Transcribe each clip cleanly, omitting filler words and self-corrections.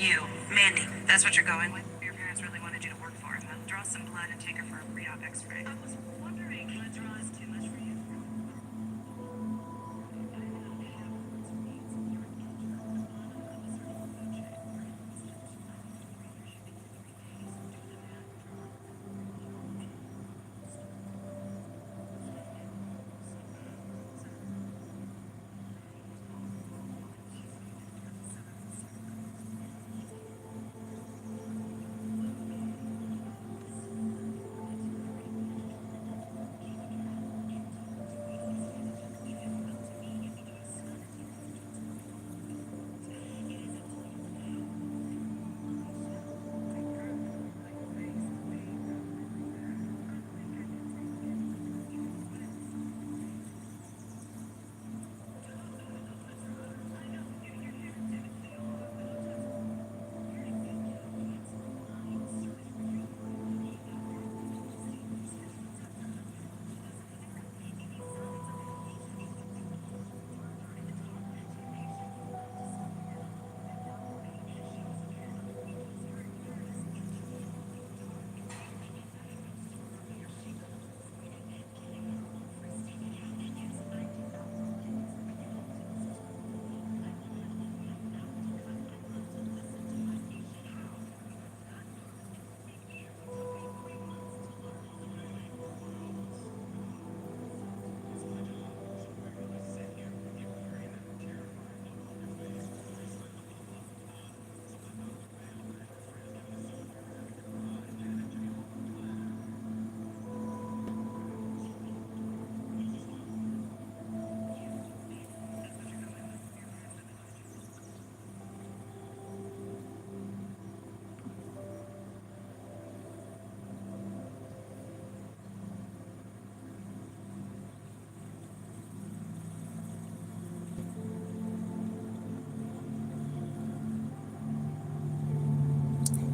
You, Mandy, that's what you're going with? Your parents really wanted you to work for them. Draw some blood and take her for a pre-op x-ray. I was wondering, blood draw is too much for you?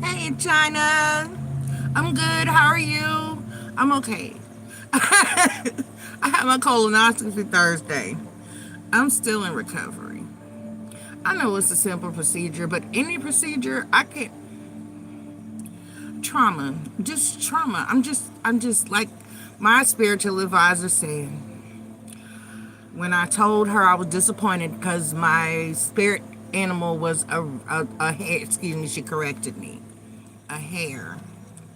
Hey, China. I'm good. How are you? I'm okay. I had my colonoscopy Thursday. I'm still in recovery. I know it's a simple procedure, but any procedure, I can't. Trauma, just trauma. I'm just like my spiritual advisor said when I told her I was disappointed because my spirit animal was a hare. Excuse me, she corrected me. A hare,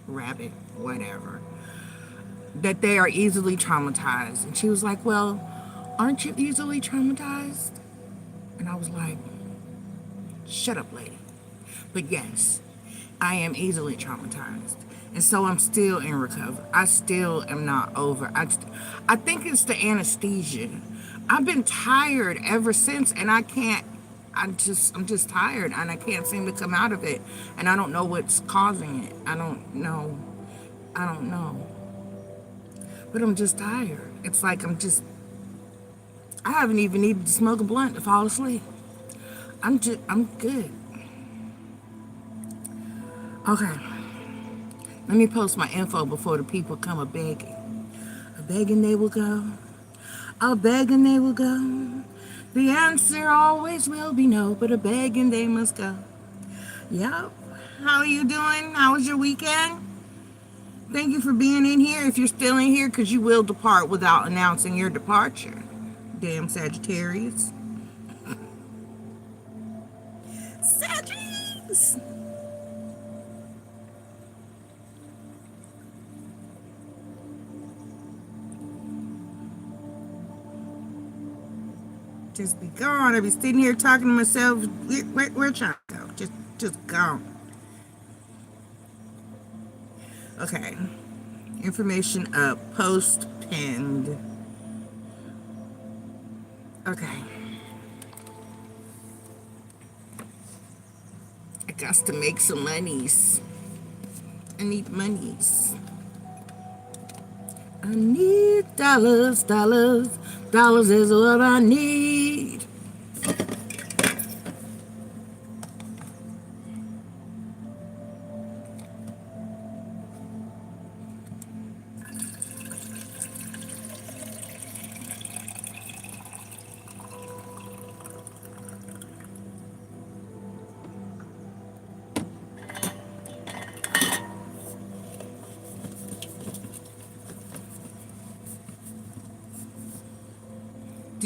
rabbit, whatever. That they are easily traumatized. And she was like, well, aren't you easily traumatized? And I was like, shut up, lady. But yes, I am easily traumatized. And so I'm still in recovery. I still am not over. I think it's the anesthesia. I've been tired ever since, and I can't. I'm just tired, and I can't seem to come out of it. And I don't know what's causing it. I don't know. I don't know. But I'm just tired. It's like I haven't even needed to smoke a blunt to fall asleep. I'm good. Okay. Let me post my info before the people come a begging. A begging they will go. A begging they will go. The answer always will be no, but a begging they must go. Yep. How are you doing? How was your weekend? Thank you for being in here. If you're still in here, because you will depart without announcing your departure. Damn Sagittarius. Sagittarius! Just be gone. I be sitting here talking to myself. Where trying to go? Just gone. Okay. Information up. Post pinned. Okay. I got to make some monies. I need monies. I need dollars, dollars, dollars is what I need.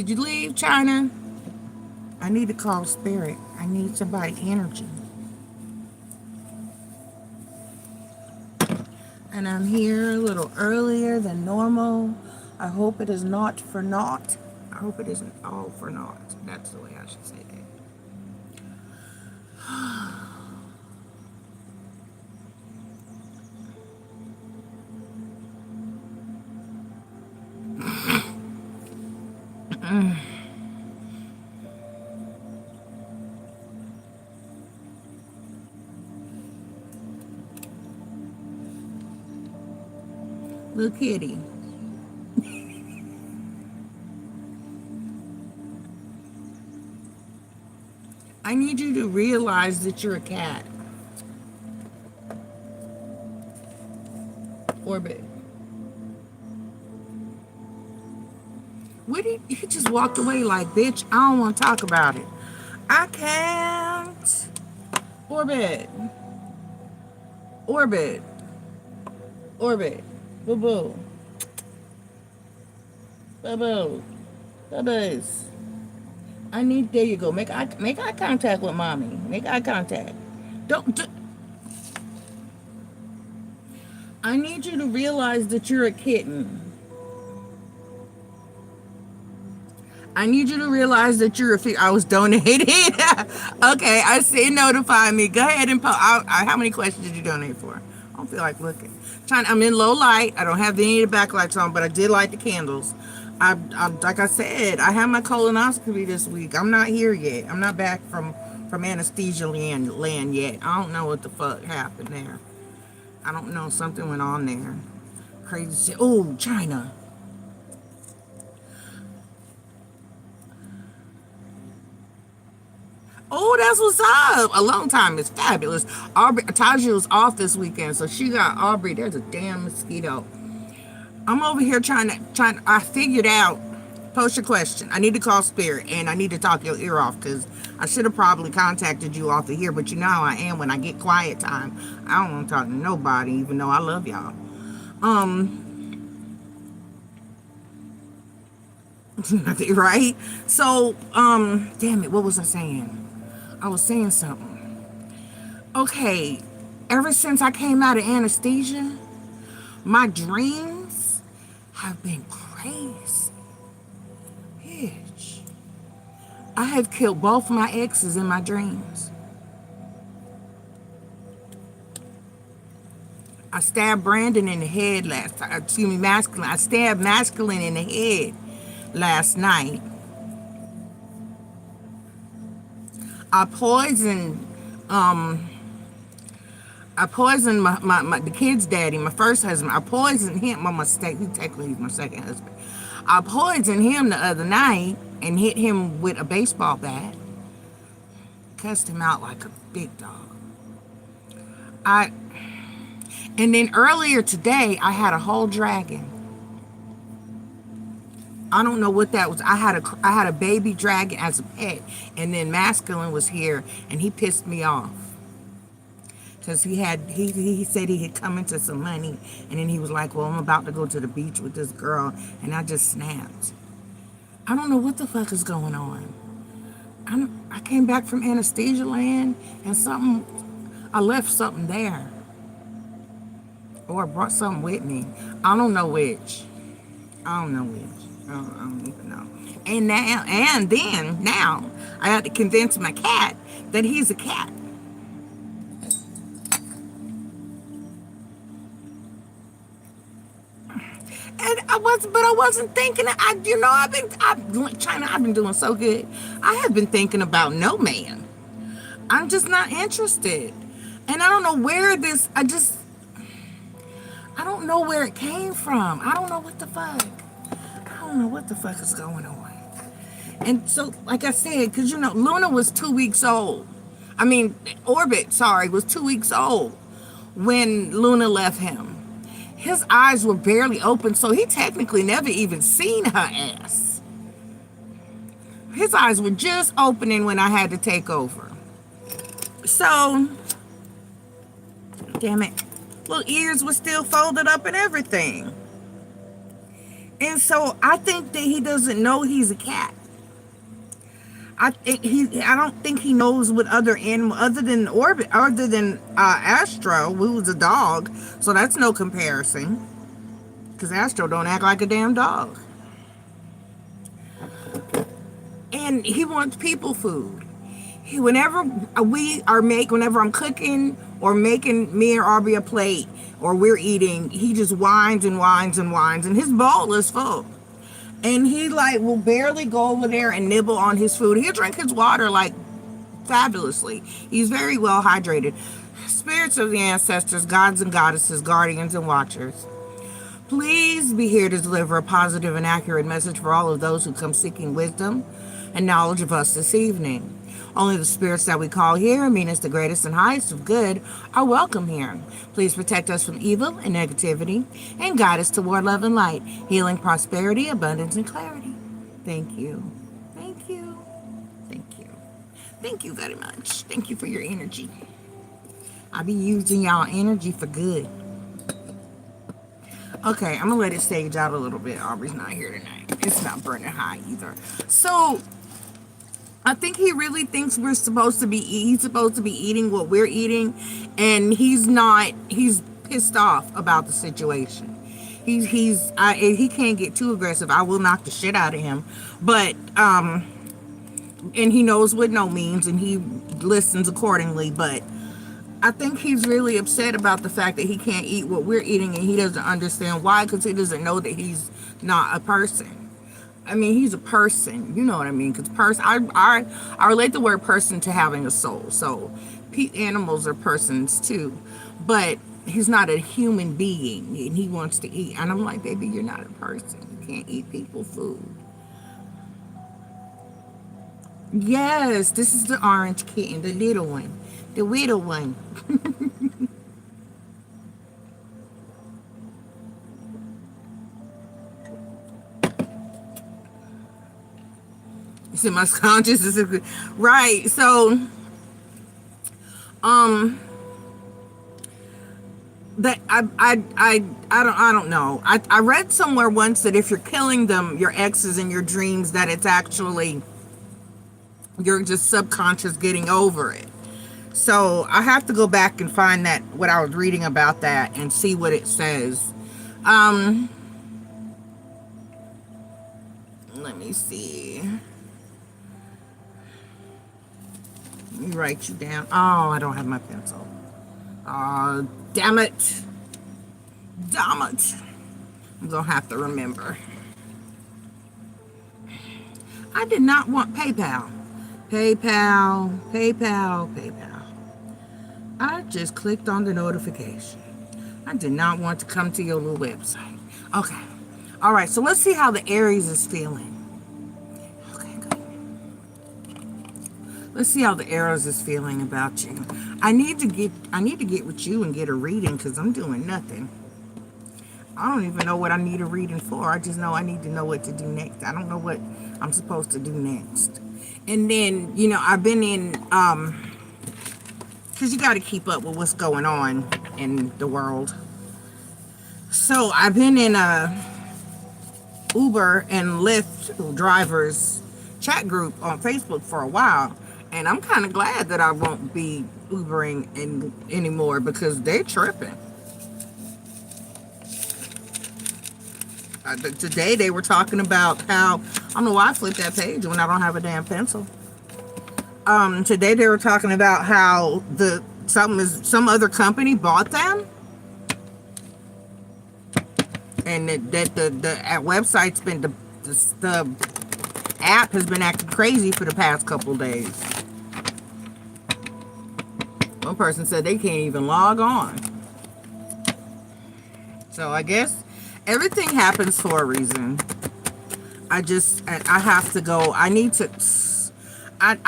Did you leave, China? I need to call Spirit. I need somebody energy. And I'm here a little earlier than normal. I hope it is not for naught. I hope it isn't all for naught. That's the way I should say that. Little kitty. I need you to realize that you're a cat. Orbit. What did he just walked away like, bitch, I don't want to talk about it. I can't. Orbit. Orbit. Orbit. Boo boo. Boo boo. Bubbles. I need, there you go. Make eye contact with mommy. Make eye contact. Don't. I need you to realize that you're a kitten. I need you to realize that you're a I was donated. Okay, I see. Notify me. Go ahead and post. How many questions did you donate for? I don't feel like looking. I'm in low light. I don't have any of the backlights on, but I did light the candles. I like I said, I had my colonoscopy this week. I'm not here yet. I'm not back from anesthesia land yet. I don't know what the fuck happened there. I don't know. Something went on there. Crazy shit. Oh, China. Oh, that's what's up. Alone time is fabulous. Aubrey, Taja was off this weekend, so she got Aubrey. There's a damn mosquito. I'm over here trying to. I figured out. Post your question. I need to call Spirit, and I need to talk your ear off, because I should have probably contacted you off of here, but you know how I am when I get quiet time. I don't want to talk to nobody, even though I love y'all. Right? So, damn it, what was I saying? I was saying something. Okay, ever since I came out of anesthesia, my dreams have been crazy. Bitch. I have killed both my exes in my dreams. I stabbed Brandon in the head Masculine. I stabbed Masculine in the head last night. I poisoned the kid's daddy, my first husband. I poisoned him. My mistake. Technically, he's my second husband. I poisoned him the other night and hit him with a baseball bat. Cussed him out like a big dog. And then earlier today, I had a whole dragon. I don't know what that was. I had a baby dragon as a pet, and then Masculine was here, and he pissed me off because he said he had come into some money, and then he was like, "Well, I'm about to go to the beach with this girl," and I just snapped. I don't know what the fuck is going on. I came back from anesthesia land, and I left something there, or I brought something with me. I don't know which. I don't even know. And now I had to convince my cat that he's a cat. And I wasn't thinking. I've been doing so good. I have been thinking about no man. I'm just not interested. And I don't know where I don't know where it came from. I don't know what the fuck. I don't know what the fuck is going on. And so, like I said, because Luna was 2 weeks old. Orbit, was 2 weeks old when Luna left him. His eyes were barely open, so he technically never even seen her ass. His eyes were just opening when I had to take over. So, damn it. Little ears were still folded up and everything. And so I think that he doesn't know he's a cat. I don't think he knows what other animal other than Orbit, other than Astro, who was a dog. So that's no comparison, because Astro don't act like a damn dog, and he wants people food. Whenever whenever I'm cooking or making me or Aubrey a plate or we're eating, he just whines and whines and whines, and his bowl is full. And he like will barely go over there and nibble on his food. He'll drink his water like fabulously. He's very well hydrated. Spirits of the ancestors, gods and goddesses, guardians and watchers, please be here to deliver a positive and accurate message for all of those who come seeking wisdom and knowledge of us this evening. Only the spirits that we call here, mean as the greatest and highest of good, are welcome here. Please protect us from evil and negativity and guide us toward love and light, healing, prosperity, abundance, and clarity. Thank you. Thank you. Thank you. Thank you very much. Thank you for your energy. I'll be using y'all energy for good. Okay, I'm gonna let it stage out a little bit. Aubrey's not here tonight. It's not burning high either. So I think he really thinks he's supposed to be eating what we're eating, and he's not. He's pissed off about the situation. He can't get too aggressive. I will knock the shit out of him. But and he knows what no means, and he listens accordingly. But I think he's really upset about the fact that he can't eat what we're eating, and he doesn't understand why, because he doesn't know that he's not a person. I mean, he's a person, you know what I mean? Because I relate the word person to having a soul. So animals are persons too, but he's not a human being, and he wants to eat. And I'm like, baby, you're not a person. You can't eat people food. Yes, this is the orange kitten, the little one, the little one. In my consciousness, right? So that I don't know. I read somewhere once that if you're killing them, your exes in your dreams, that it's actually you're just subconscious getting over it. So I have to go back and find that, what I was reading about that, and see what it says. Let me see. Let me write you down. Oh, I don't have my pencil. Oh, damn it. Damn it. I'm going to have to remember. I did not want PayPal. PayPal. I just clicked on the notification. I did not want to come to your little website. Okay. All right. So let's see how the Aries is feeling. Let's see how the Aries is feeling about you. I need to get with you and get a reading, because I'm doing nothing. I don't even know what I need a reading for. I just know I need to know what to do next. I don't know what I'm supposed to do next. And then, you know, I've been in, because you got to keep up with what's going on in the world. So I've been in a Uber and Lyft drivers chat group on Facebook for a while. And I'm kind of glad that I won't be Ubering anymore, because they're tripping. Today they were talking about how, I don't know why I flipped that page when I don't have a damn pencil. Today they were talking about how some other company bought them, and that the website's been the app has been acting crazy for the past couple days. One person said they can't even log on. So I guess everything happens for a reason. I have to go. I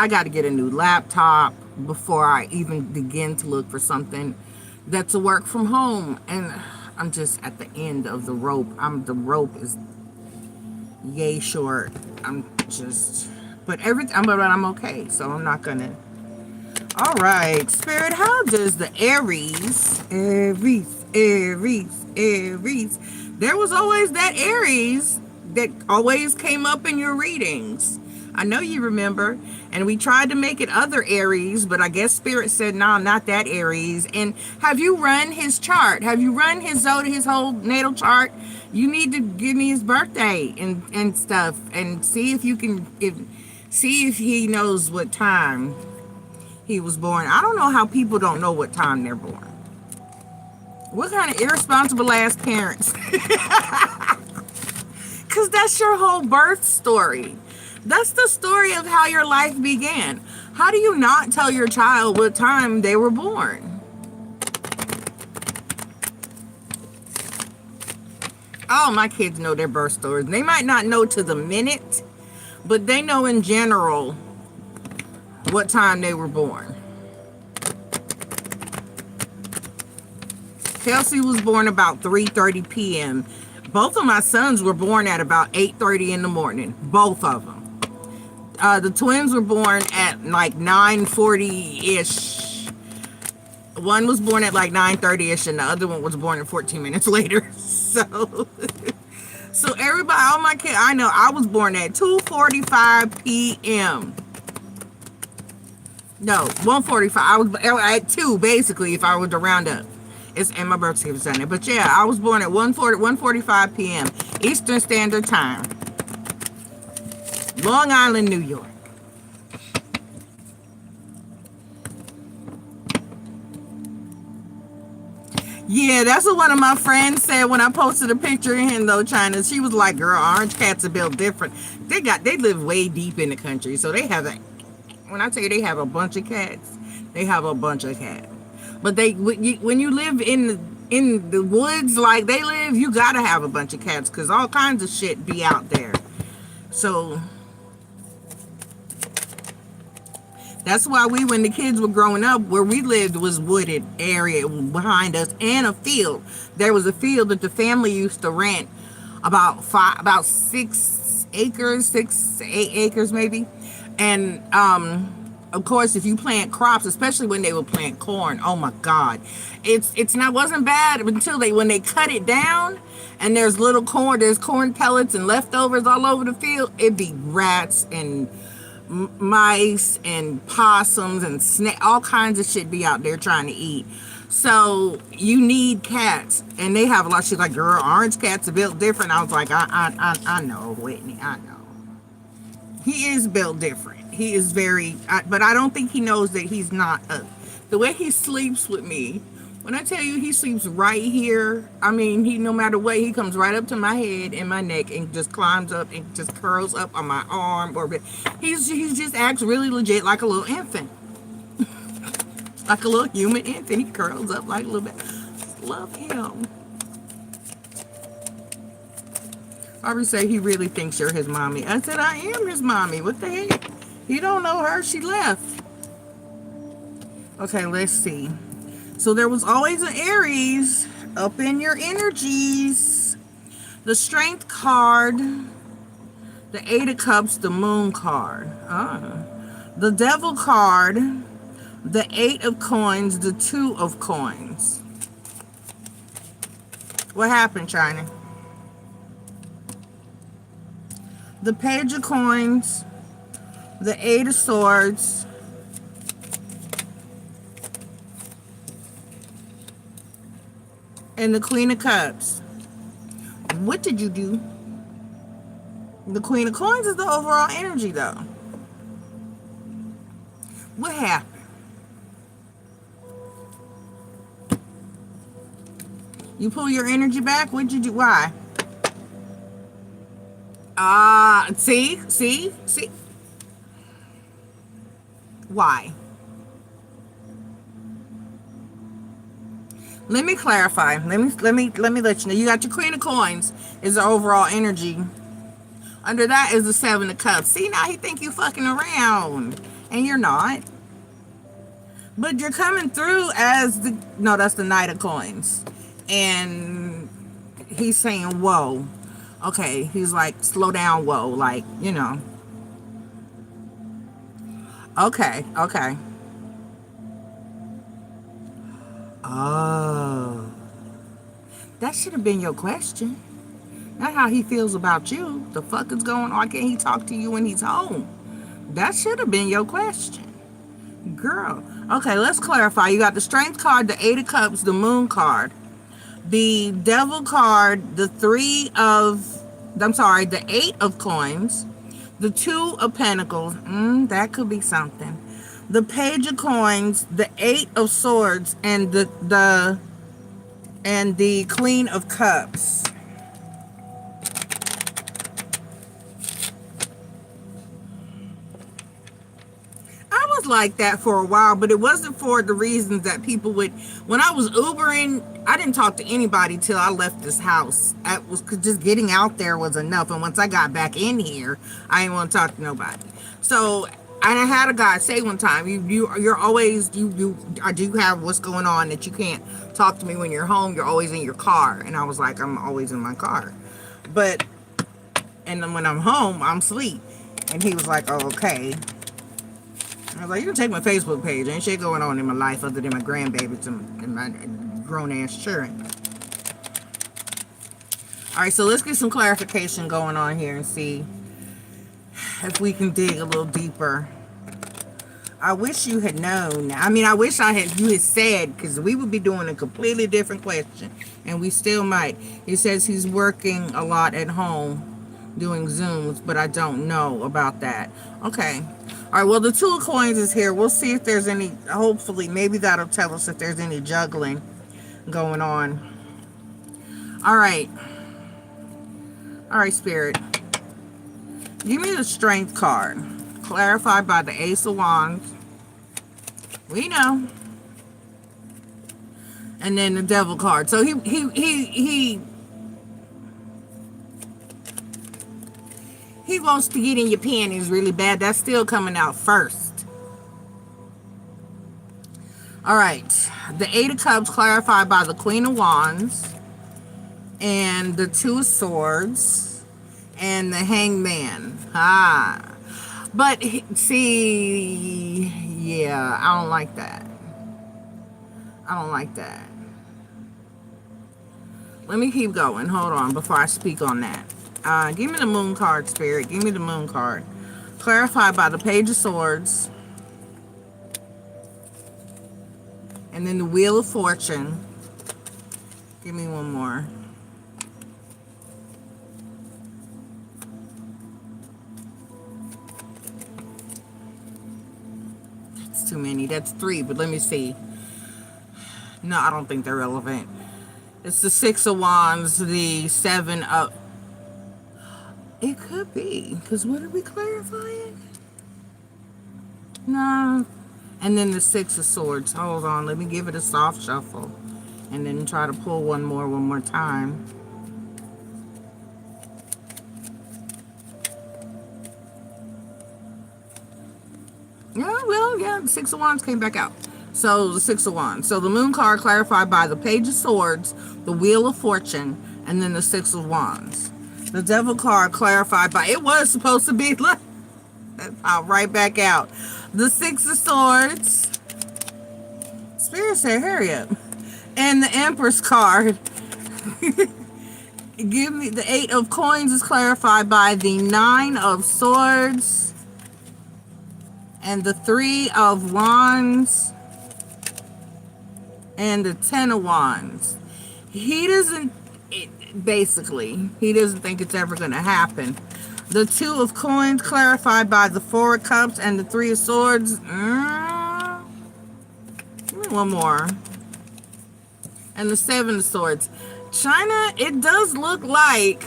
got to get a new laptop before I even begin to look for something that's a work from home. And I'm just at the end of the rope. The rope is yay short. But I'm okay. So I'm not gonna. All right, Spirit, how does the Aries, there was always that Aries that always came up in your readings. I know you remember. And we tried to make it other Aries, but I guess Spirit said, no, not that Aries. And have you run his chart? Have you run his zodiac, his whole natal chart? You need to give me his birthday and stuff and see if you can, see if he knows what time he was born. I don't know how people don't know what time they're born. What kind of irresponsible ass parents? Because that's your whole birth story. That's the story of how your life began. How do you not tell your child what time they were born? Oh, my kids know their birth stories. They might not know to the minute, but they know in general what time they were born. Kelsey was born about 3:30 p.m. Both of my sons were born at about 8:30 in the morning. Both of them. The twins were born at like 9:40-ish. One was born at like 9:30-ish, and the other one was born at 14 minutes later. So everybody, all my kids, I know I was born at 2:45 p.m. No, 1:45. I was at 2, basically, if I was to round up. And my birthday was Sunday. But yeah, I was born at 1:45 p.m. Eastern Standard Time. Long Island, New York. Yeah, that's what one of my friends said when I posted a picture of him, though, China. She was like, girl, orange cats are built different. They live way deep in the country. So they have when I tell you they have a bunch of cats, they have a bunch of cats. But when you live in the woods like they live, you gotta have a bunch of cats because all kinds of shit be out there. So that's why when the kids were growing up, where we lived was wooded area behind us and a field. There was a field that the family used to rent about 6 acres, 6 to 8 acres maybe. And of course, if you plant crops, especially when they would plant corn, oh my God, wasn't bad until when they cut it down and there's corn pellets and leftovers all over the field. It'd be rats and mice and possums and all kinds of shit be out there trying to eat. So you need cats, and they have a lot of shit like, girl, orange cats are built different. I was like, I know, Whitney, I know. He is built different. He is but I don't think he knows that he's not. The way he sleeps with me, when I tell you he sleeps right here, I mean, no matter what, he comes right up to my head and my neck and just climbs up and just curls up on my arm. He just acts really legit like a little infant. Like a little human infant. He curls up like a little bit. Love him. Aubrey say he really thinks you're his mommy. I said, I am his mommy. What the heck? You don't know her. She left. Okay, let's see. So there was always an Aries up in your energies. The Strength card. The 8 of Cups. The Moon card. The Devil card. The 8 of Coins. The 2 of Coins. What happened, China? The Page of Coins. The 8 of Swords. And the Queen of Cups. What did you do? The Queen of Coins is the overall energy, though. What happened? You pull your energy back? What'd you do? Why? See? Why? Let me clarify. Let me let you know. You got your Queen of Coins is the overall energy. Under that is the 7 of Cups. See, now he think you fucking around, and you're not. But you're coming through as that's the Knight of Coins, and he's saying, "Whoa." Okay, he's like, slow down, whoa, like, Okay. Oh. That should have been your question. Not how he feels about you. The fuck is going on? Why can't he talk to you when he's home? That should have been your question, girl. Okay, let's clarify. You got the Strength card, the Eight of Cups, the Moon card, the Devil card, the the Eight of Coins, the Two of Pentacles. That could be something. The Page of Coins, the Eight of Swords, and the Queen of Cups. I was like that for a while, but it wasn't for the reasons that people would. When I was Ubering, I didn't talk to anybody till I left this house. Cause just getting out there was enough. And once I got back in here, I didn't want to talk to nobody. So, and I had a guy say one time, you're always, I do have what's going on that you can't talk to me when you're home. You're always in your car. And I was like, I'm always in my car. And then when I'm home, I'm asleep. And he was like, oh, okay. I was like, you can take my Facebook page. Ain't shit going on in my life other than my grandbabies and my grown-ass children. All right, so let's get some clarification going on here and see if we can dig a little deeper. I wish you had known. I mean, I wish you had said, because we would be doing a completely different question, and we still might. He says he's working a lot at home doing Zooms, but I don't know about that. Okay. All right, well, the Two of Coins is here. We'll see if there's any, hopefully, maybe that'll tell us if there's any juggling going on. All right. All right, Spirit. Give me the Strength card. Clarified by the Ace of Wands. We know. And then the Devil card. So he wants to get in your panties really bad. That's still coming out first. All right. The Eight of Cups clarified by the Queen of Wands. And the Two of Swords. And the Hangman. But, see, yeah, I don't like that. I don't like that. Let me keep going. Hold on before I speak on that. Give me the Moon card, Spirit. Give me the Moon card. Clarified by the Page of Swords. And then the Wheel of Fortune. Give me one more. That's too many. That's three, but let me see. No, I don't think they're relevant. It's the Six of Wands, the Seven of... It could be, because what are we clarifying? No. And then the Six of Swords. Hold on, let me give it a soft shuffle. And then try to pull one more time. Yeah, well, yeah, the Six of Wands came back out. So, the Six of Wands. So, the Moon card clarified by the Page of Swords, the Wheel of Fortune, and then the Six of Wands. The Devil card clarified by, it was supposed to be, look, that's out right back out. The Six of Swords. Spirit said, hurry up. And the Empress card. Give me the Eight of Coins is clarified by the Nine of Swords. And the Three of Wands. And the Ten of Wands. He doesn't, basically, he doesn't think it's ever going to happen. The Two of Coins clarified by the Four of Cups and the Three of Swords. Give me one more. And the Seven of Swords. China, it does look like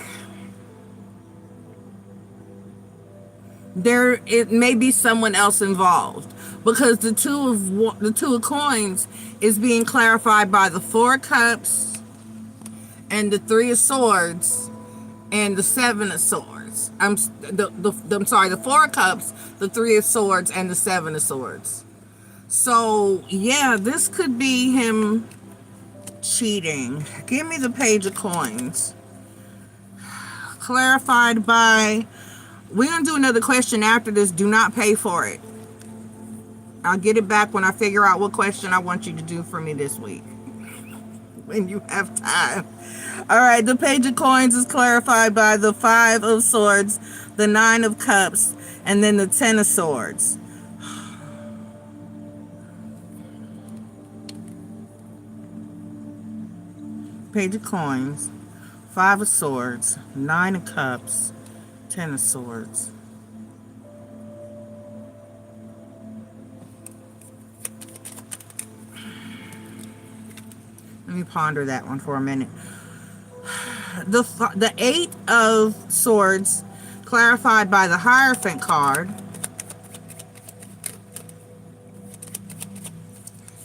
it may be someone else involved, because the Two of Coins is being clarified by the Four of Cups and the Three of Swords and the Seven of Swords. I'm sorry, the Four of Cups, the Three of Swords, and the Seven of Swords. So yeah, this could be him cheating. Give me the Page of Coins. Clarified by, we're going to do another question after this. Do not pay for it. I'll get it back when I figure out what question I want you to do for me this week. When you have time. All right, the Page of Coins is clarified by the Five of Swords, the Nine of Cups, And then the Ten of Swords. Page of Coins. Five of Swords. Nine of Cups. Ten of Swords. Let me ponder that one for a minute. The Eight of Swords, clarified by the Hierophant card.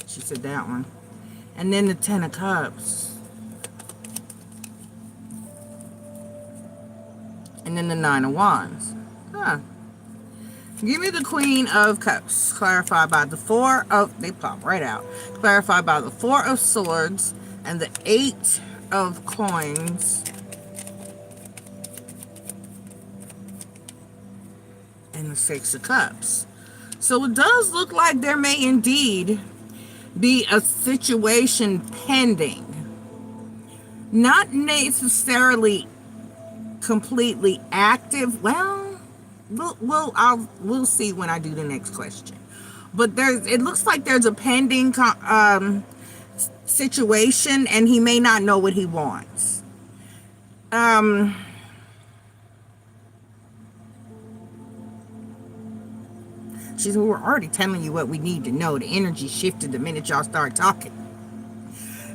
She said that one. And then the Ten of Cups. And then the Nine of Wands. Huh. Give me the Queen of Cups, clarified by the Four of... They pop right out. Clarified by the Four of Swords and the Eight of Coins. And the Six of Cups. So it does look like there may indeed be a situation pending. Not necessarily completely active. Well, we'll see when I do the next question. But it looks like there's a pending situation, and he may not know what he wants. She said, we're already telling you what we need to know. The energy shifted the minute y'all start talking.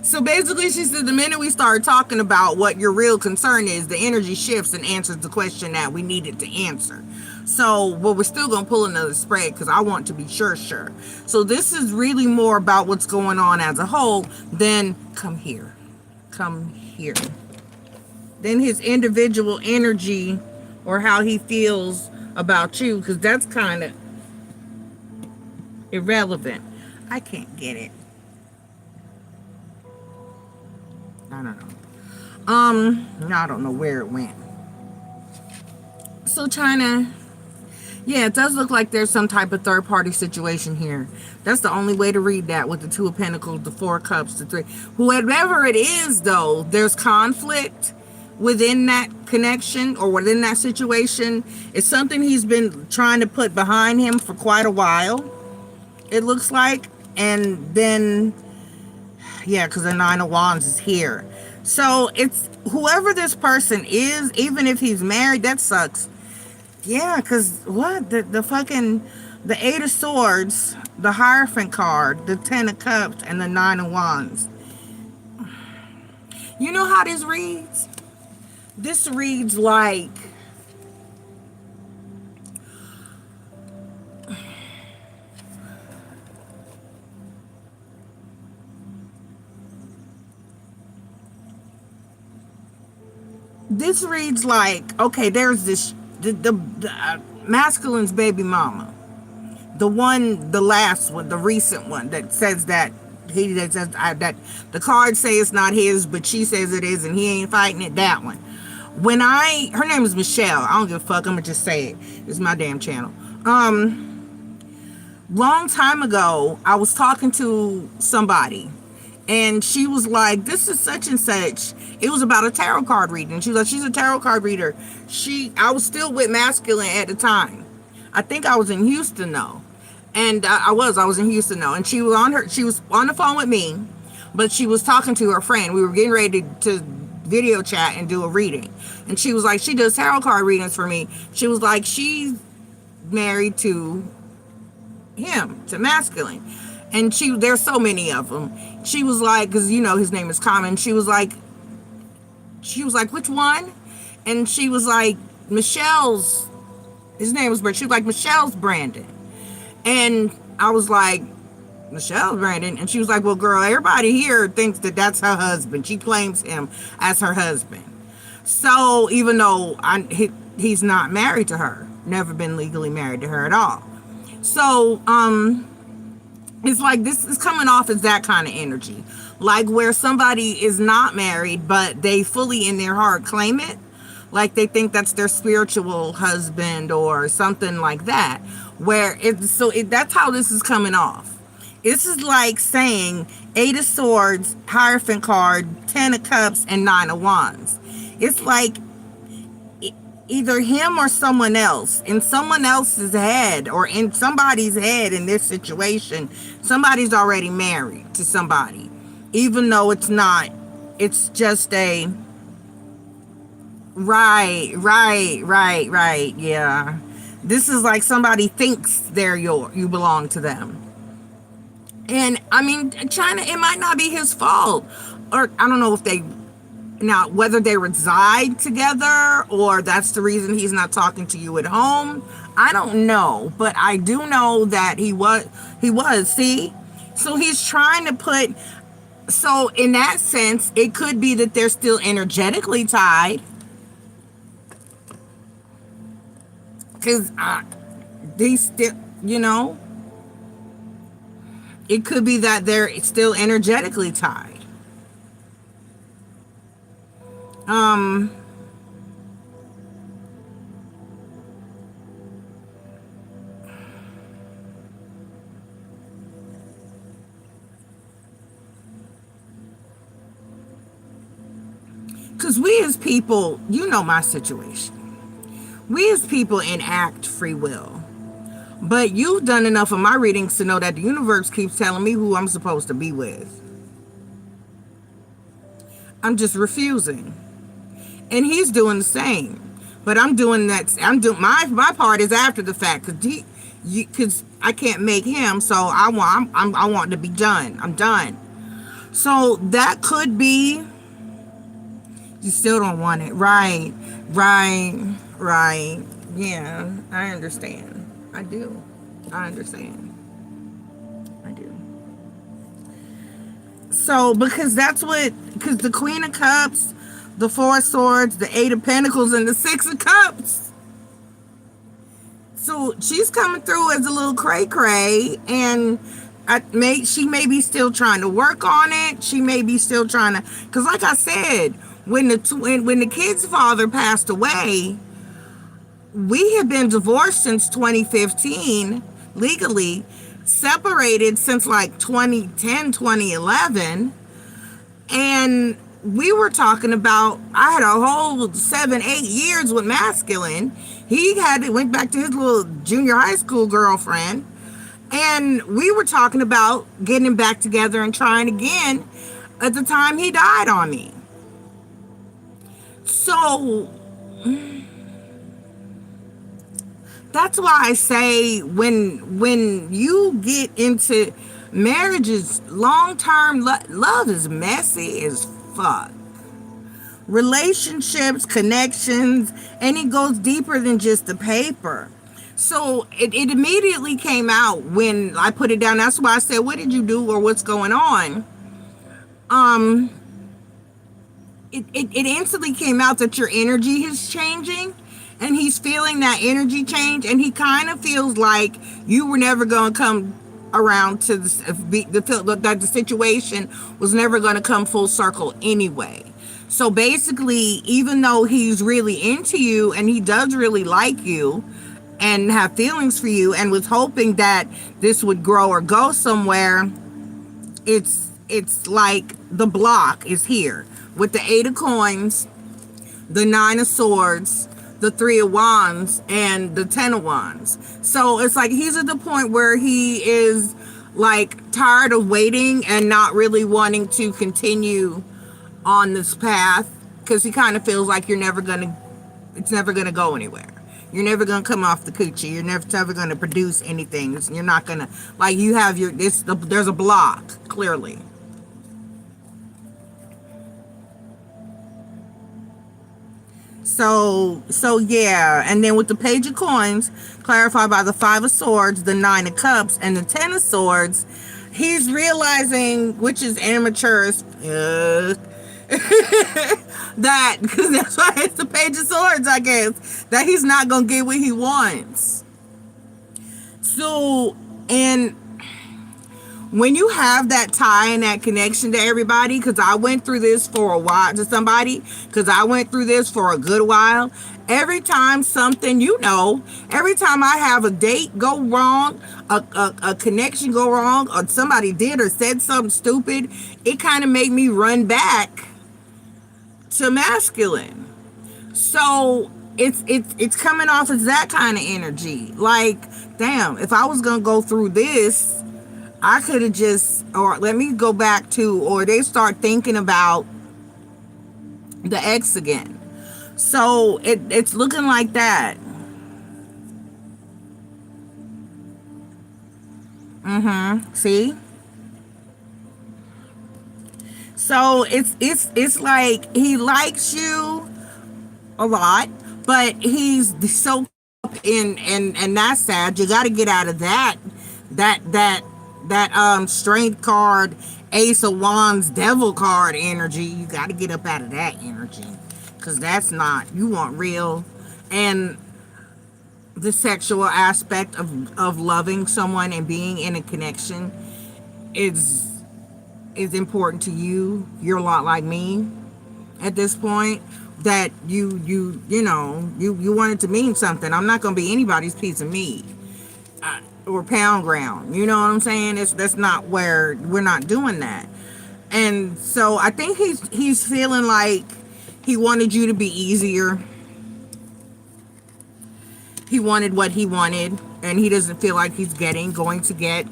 So basically, she said, the minute we start talking about what your real concern is, the energy shifts and answers the question that we needed to answer. So, but we're still going to pull another spread because I want to be sure. So this is really more about what's going on as a whole than come here. Then his individual energy or how he feels about you, because that's kind of irrelevant. I can't get it. I don't know. I don't know where it went. So China, yeah, it does look like there's some type of third party situation here. That's the only way to read that, with the Two of Pentacles, the Four of Cups, the Three. Whoever it is, though, there's conflict within that connection or within that situation. It's something he's been trying to put behind him for quite a while, it looks like. And then, yeah, because the Nine of Wands is here. So it's whoever this person is, even if he's married, that sucks. Yeah, because what? The Eight of Swords, the Hierophant card, the Ten of Cups, and the Nine of Wands. You know how this reads? This reads like... This reads like, okay, there's this, the masculine's baby mama. The last one, the recent one that says that, that the cards say it's not his, but she says it is, and he ain't fighting it, that one. Her name is Michelle. I don't give a fuck, I'm gonna just say it. It's my damn channel. Long time ago, I was talking to somebody, and she was like, this is such and such. It was about a tarot card reading. She was like, she's a tarot card reader. I was still with masculine at the time. I think I was in Houston though. And I was in Houston though. And she was on the phone with me, but she was talking to her friend. We were getting ready to video chat and do a reading. And she was like, she does tarot card readings for me. She was like, she's married to him, to masculine. And there's so many of them. She was like, because his name is Common. She was like, which one? And she was like, Michelle's, his name was Brandon. She was like, Michelle's Brandon. And I was like, Michelle's Brandon? And she was like, well, girl, everybody here thinks that that's her husband. She claims him as her husband. So even though he's not married to her, never been legally married to her at all. So, it's like this is coming off as that kind of energy. Like where somebody is not married, but they fully in their heart claim it. Like they think that's their spiritual husband or something like that. That's how this is coming off. This is like saying Eight of Swords, Hierophant card, Ten of Cups, and Nine of Wands. It's like either him or someone else, in someone else's head or in somebody's head in this situation, somebody's already married to somebody, even though it's not. It's just a right, yeah. This is like somebody thinks you belong to them. And I mean, China, it might not be his fault. Or I don't know if they, now whether they reside together or that's the reason he's not talking to you at home. I don't know, but I do know that he was, see? So he's trying to put, so in that sense, it could be that they're still energetically tied. Because they still, it could be that they're still energetically tied. Because we as people, my situation. We as people enact free will. But you've done enough of my readings to know that the universe keeps telling me who I'm supposed to be with. I'm just refusing. And he's doing the same. But I'm doing that. My part is after the fact, because I can't make him, so I want to be done. I'm done. So that could be, you still don't want it. Right. Yeah, I understand. I do. I understand. I do. So, because the Queen of Cups, the Four of Swords, the Eight of Pentacles, and the Six of Cups. So, she's coming through as a little cray-cray, and she may be still trying to work on it. She may be still trying to, because like I said, when the kid's father passed away, we had been divorced since 2015, legally, separated since like 2010, 2011. And we were talking about, I had a whole 7-8 years with masculine. He went back to his little junior high school girlfriend. And we were talking about getting back together and trying again at the time he died on me. So that's why I say when you get into marriages, long-term love is messy as fuck. Relationships, connections, and it goes deeper than just the paper. So it immediately came out when I put it down. That's why I said, what did you do or what's going on? It instantly came out that your energy is changing, and he's feeling that energy change, and he kind of feels like you were never going to come around to that the situation was never going to come full circle anyway. So basically, even though he's really into you and he does really like you and have feelings for you and was hoping that this would grow or go somewhere, it's like the block is here with the Eight of Coins, the Nine of Swords, the Three of Wands, and the Ten of Wands. So it's like he's at the point where he is like tired of waiting and not really wanting to continue on this path, because he kind of feels like it's never gonna go anywhere. You're never gonna come off the coochie. You're never gonna produce anything. You're not gonna, like, you have there's a block, clearly. So yeah, and then with the Page of Coins, clarified by the Five of Swords, the Nine of Cups, and the Ten of Swords, he's realizing, which is immature, that, because that's why it's the Page of Swords, I guess, that he's not gonna get what he wants. So, and when you have that tie and that connection to everybody, because I went through this for a while, because I went through this for a good while. Every time something, every time I have a date go wrong, a connection go wrong, or somebody did or said something stupid, it kind of made me run back to masculine. So it's coming off as that kind of energy. Like, damn, if I was gonna go through this, I could have just, or let me go back to, or they start thinking about the ex again. So it's looking like that. See? So it's like he likes you a lot, but he's so and that's sad. You got to get out of that strength card, ace of wands, devil card energy. You got to get up out of that energy, because that's not, you want real. And the sexual aspect of loving someone and being in a connection is important to you. You're a lot like me at this point, that you want it to mean something. I'm not going to be anybody's piece of meat, or pound ground. You know what I'm saying? That's not where, we're not doing that. And so I think he's feeling like he wanted you to be easier. He wanted what he wanted, and he doesn't feel like he's going to get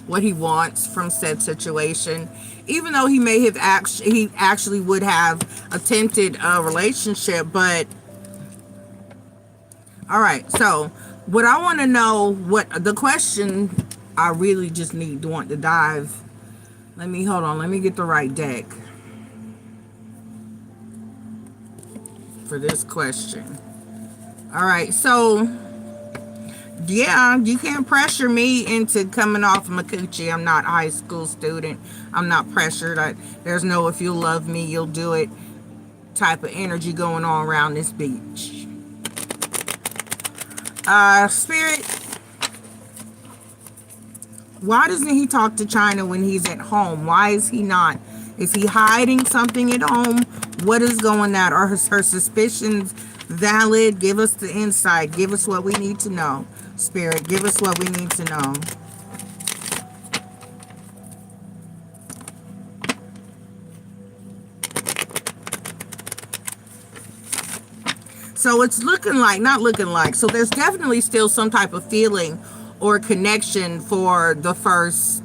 what he wants from said situation. Even though he may have he actually would have attempted a relationship. But all right, so what I want to know, what the question I really just want to dive. Let me get the right deck for this question. All right, so yeah, you can't pressure me into coming off my coochie. I'm not a high school student. I'm not pressured. There's no if you'll love me, you'll do it type of energy going on around this beach. Spirit, why doesn't he talk to China when he's at home? Why is he not? Is he hiding something at home? What is going on? Are her suspicions valid? Give us the insight. Give us what we need to know. Spirit, give us what we need to know. So it's looking like, not looking like, so there's definitely still some type of feeling or connection for the first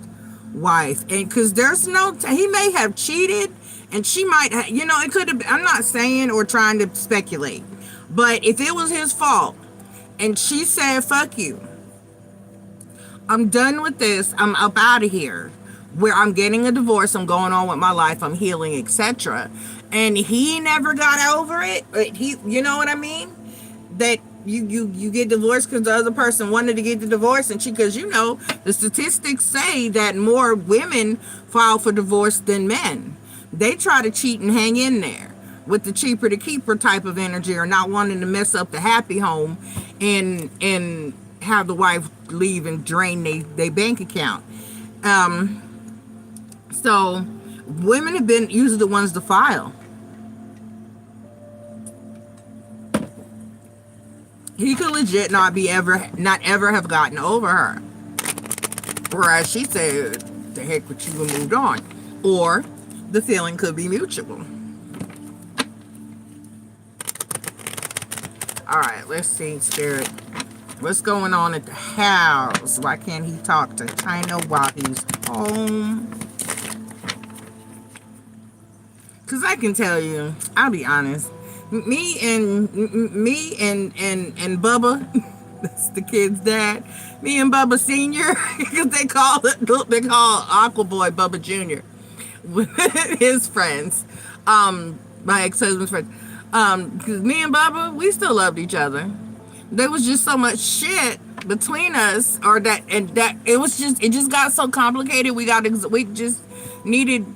wife. And because there's no, he may have cheated, and she might, it could have, I'm not saying or trying to speculate, but if it was his fault and she said, fuck you, I'm done with this, I'm up out of here, where I'm getting a divorce, I'm going on with my life, I'm healing, etc., and he never got over it, you know what I mean? That you get divorced because the other person wanted to get the divorce, and because the statistics say that more women file for divorce than men. They try to cheat and hang in there with the cheaper to keeper type of energy, or not wanting to mess up the happy home and have the wife leave and drain their bank account. So women have been usually the ones to file. He could legit not ever have gotten over her. Whereas she said, the heck with you, and moved on. Or the feeling could be mutual. All right, let's see, Spirit. What's going on at the house? Why can't he talk to China while he's home? Because I can tell you, I'll be honest, me and Bubba, that's the kid's dad, me and Bubba Senior, because they call Aqua Boy Bubba Junior, with his friends, my ex-husband's friends, because me and Bubba, we still loved each other. There was just so much shit between us, it just got so complicated. We just needed,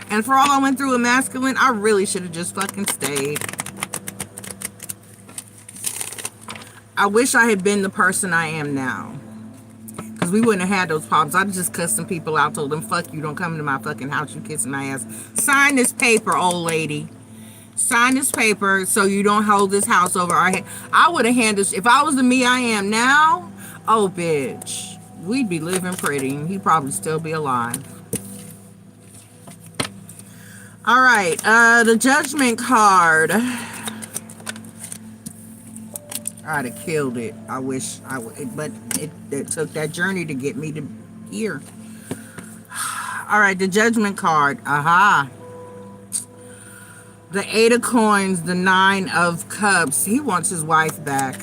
and for all I went through with masculine, I really should have just fucking stayed. I wish I had been the person I am now, because we wouldn't have had those problems. I'd just cussed some people out, told them, fuck you, don't come into my fucking house, you kissing my ass. Sign this paper, old lady. Sign this paper so you don't hold this house over our head. I would have handled, if I was the me I am now, oh bitch, we'd be living pretty. He'd probably still be alive. All right, the Judgment card. I'd have killed it. I wish I would, but it took that journey to get me to here. All right, the Judgment card. Aha. The Eight of Coins, the Nine of Cups. He wants his wife back.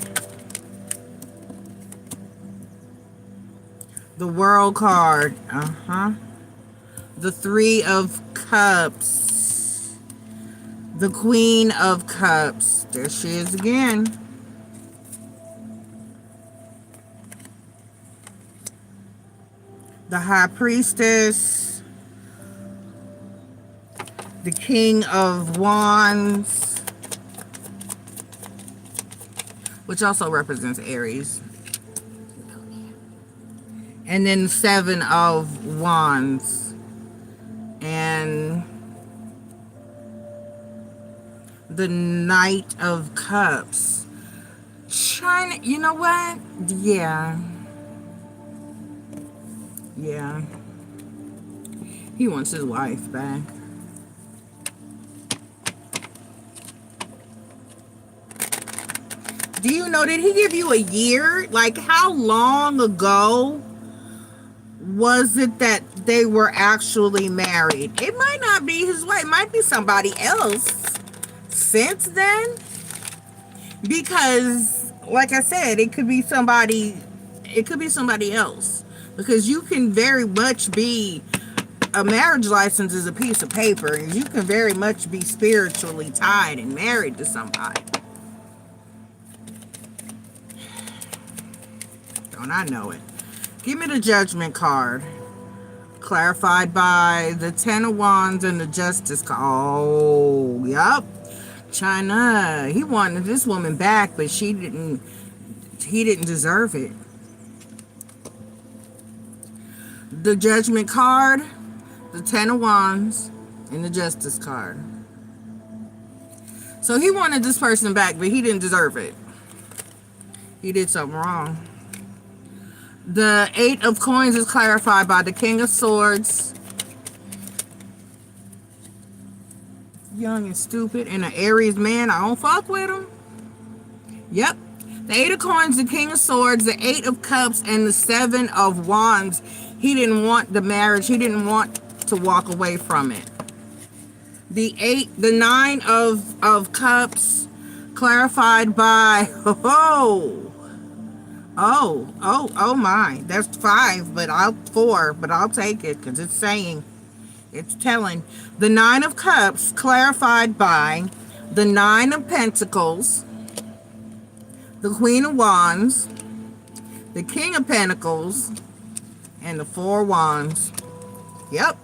The World card. The Three of Cups. The Queen of Cups. There she is again. The High Priestess. The King of Wands, which also represents Aries. And then the Seven of Wands. And the Knight of Cups. China, you know what? Yeah. Yeah. He wants his wife back. Do you know, did he give you a year? Like, how long ago was it that they were actually married? It might not be his wife. It might be somebody else since then. Because, like I said, it could be somebody else. Because you can very much be, a marriage license is a piece of paper, and you can very much be spiritually tied and married to somebody. Don't I know it? Give me the Judgment card. Clarified by the Ten of Wands and the Justice card. Oh, yep. China. He wanted this woman back, but he didn't deserve it. The Judgment card, the Ten of Wands, and the Justice card. So he wanted this person back, but he didn't deserve it. He did something wrong. The Eight of Coins is clarified by the King of Swords. Young and stupid. And an Aries man. I don't fuck with him. Yep. The Eight of Coins, the King of Swords, the Eight of Cups, and the Seven of Wands. He didn't want the marriage. He didn't want to walk away from it. The Nine of Cups, clarified by, oh my, that's 5, but 4, but I'll take it because it's saying, it's telling. The Nine of Cups, clarified by the Nine of Pentacles, the Queen of Wands, the King of Pentacles, and the Four of Wands. Yep.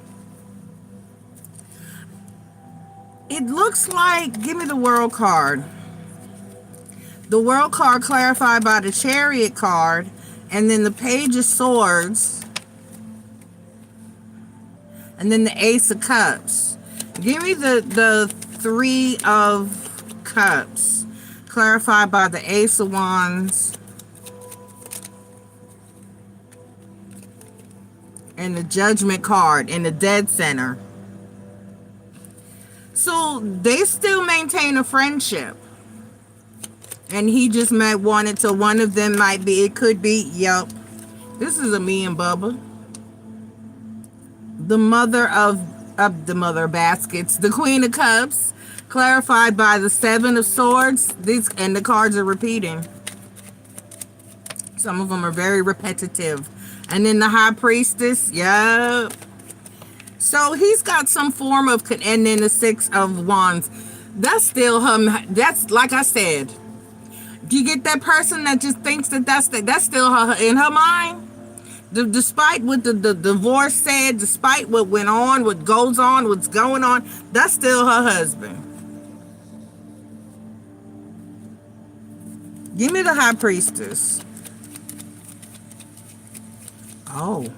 It looks like, give me the World card. The World card clarified by the Chariot card, and then the Page of Swords, and then the Ace of Cups. Give me the Three of Cups, clarified by the Ace of Wands, and the Judgment card in the Dead Center. So they still maintain a friendship. And he just might want it to, one of them might be, it could be, yep. This is a me and Bubba. The Mother of Baskets, the Queen of Cups, clarified by the Seven of Swords. And the cards are repeating. Some of them are very repetitive. And then the High Priestess, yep. So he's got some form of, and then the Six of Wands. That's still him. That's, like I said, do you get that person that just thinks that that's still her in her mind? Despite what the divorce said, despite what went on, what goes on, what's going on, that's still her husband. Give me the High Priestess. Oh.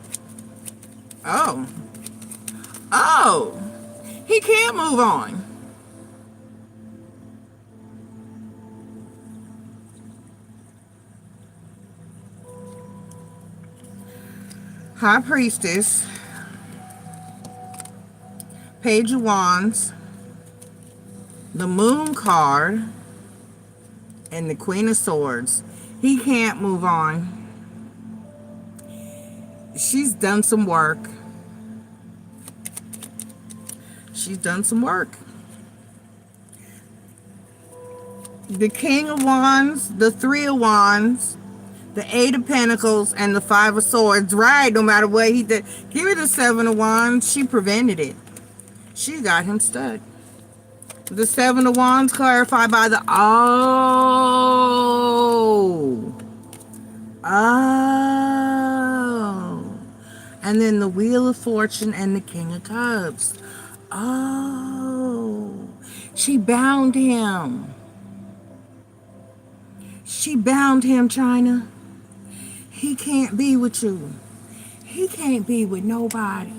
He can't move on. High Priestess, Page of Wands, the Moon card, and the Queen of Swords. He can't move on. She's done some work. She's done some work. The King of Wands, the Three of Wands, the Eight of Pentacles, and the Five of Swords. Right, no matter what he did. Give me the Seven of Wands. She prevented it. She got him stuck. The Seven of Wands clarified by the oh. Oh. And then the Wheel of Fortune and the King of Cups. Oh. She bound him. She bound him, China. He can't be with you. He can't be with nobody.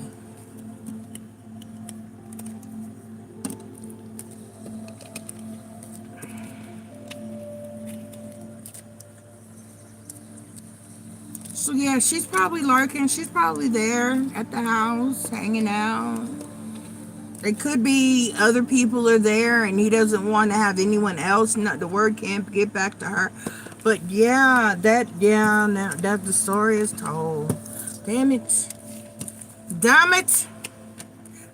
So yeah, she's probably lurking. She's probably there at the house, hanging out. It could be other people are there and he doesn't want to have anyone else. Not, the word can't get back to her. But yeah, that the story is told. Damn it. Damn it.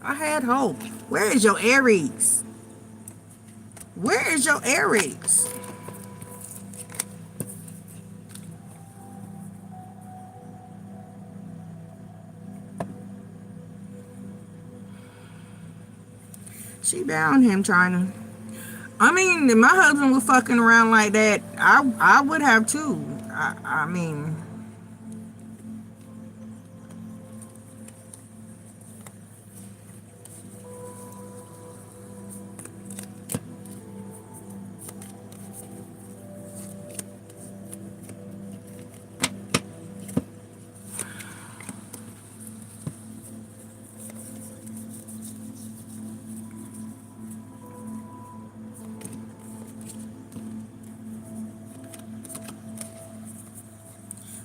I had hope. Where is your Aries? Where is your Aries? She bound him, China. I mean, if my husband was fucking around like that, I would have too. I mean,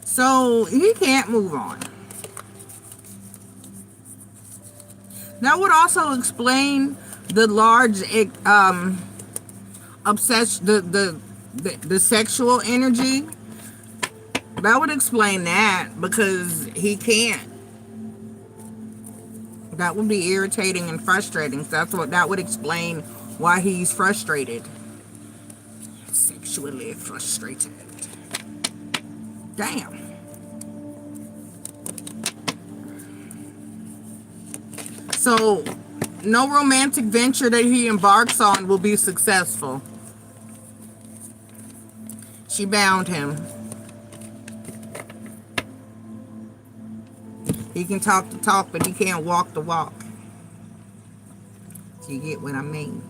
so he can't move on. That would also explain the large obsession, the sexual energy. That would explain that, because he can't. That would be irritating and frustrating. So that would explain why he's frustrated. Sexually frustrated. Damn. So, no romantic venture that he embarks on will be successful. She bound him. He can talk the talk, but he can't walk the walk. You get what I mean?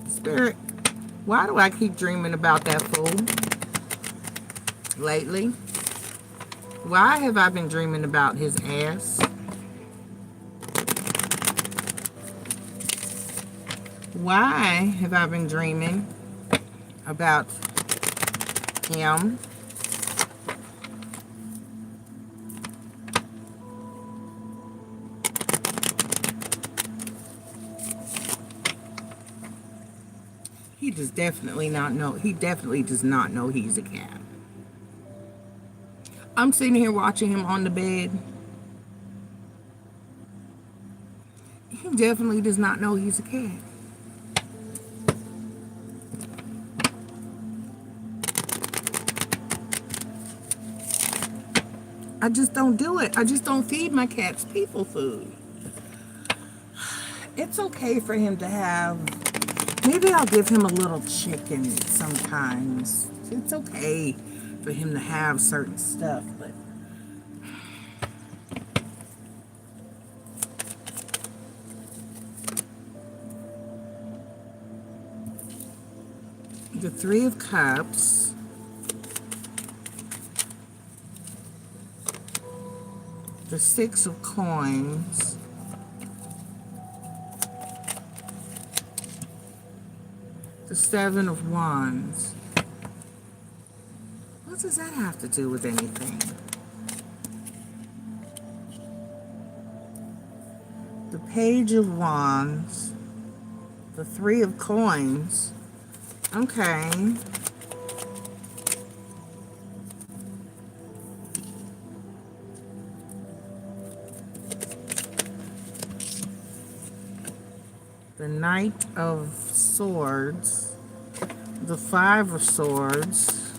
Spirit, why do I keep dreaming about that fool lately? Why have I been dreaming about his ass? Why have I been dreaming about him? He definitely does not know he's a cat. I'm sitting here watching him on the bed. He definitely does not know he's a cat. I just don't do it. I just don't feed my cats people food. It's okay for him to have, maybe I'll give him a little chicken sometimes. It's okay for him to have certain stuff, but the Three of Cups, the Six of Coins, The Seven of Wands. What does that have to do with anything? The Page of Wands. The Three of Coins. Okay. The Knight of Swords. The Five of Swords.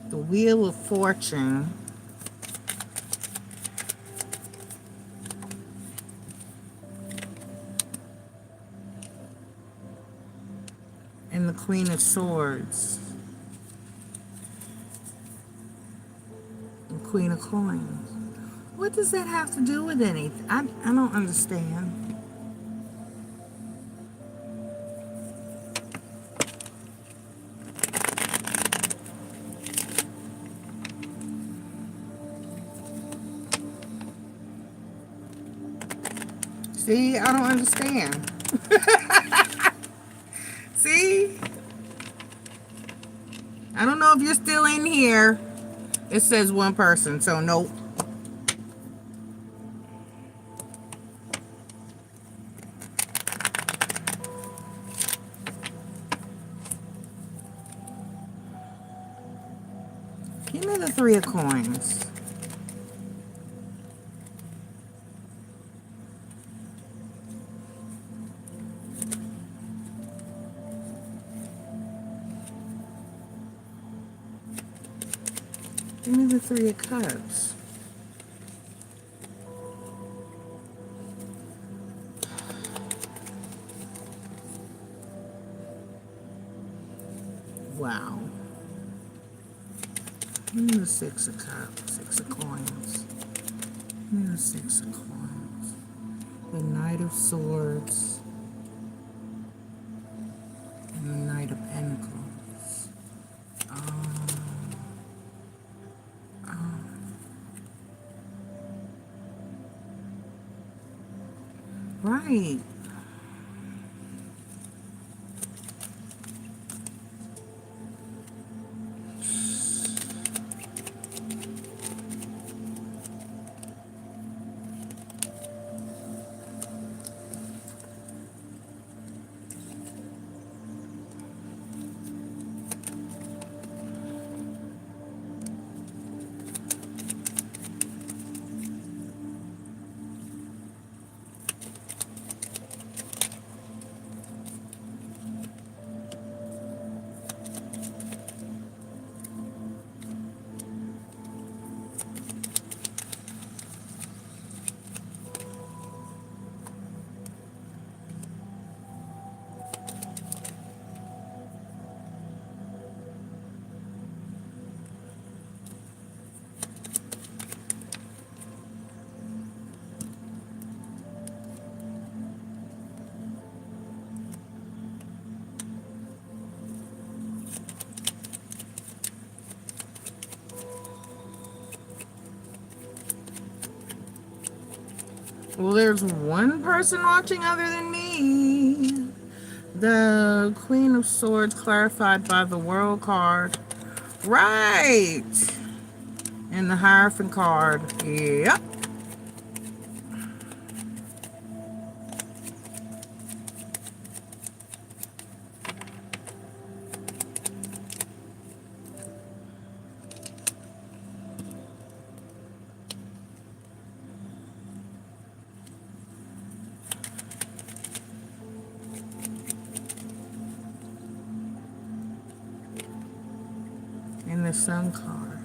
The Wheel of Fortune. And the Queen of Swords. And Queen of Coins. What does that have to do with anything? I don't understand. See, I don't understand. See? I don't know if you're still in here. It says one person, so nope. Give me the Three of Coins. Give me the Three of Cups. Wow. Give me the Six of Cups, Six of Coins. Give me the Six of Coins. The Knight of Swords. And the Knight of Pentacles. Right. Well, there's one person watching other than me. The Queen of Swords clarified by the World card. Right. And the Hierophant card. Yep. And the Sun card.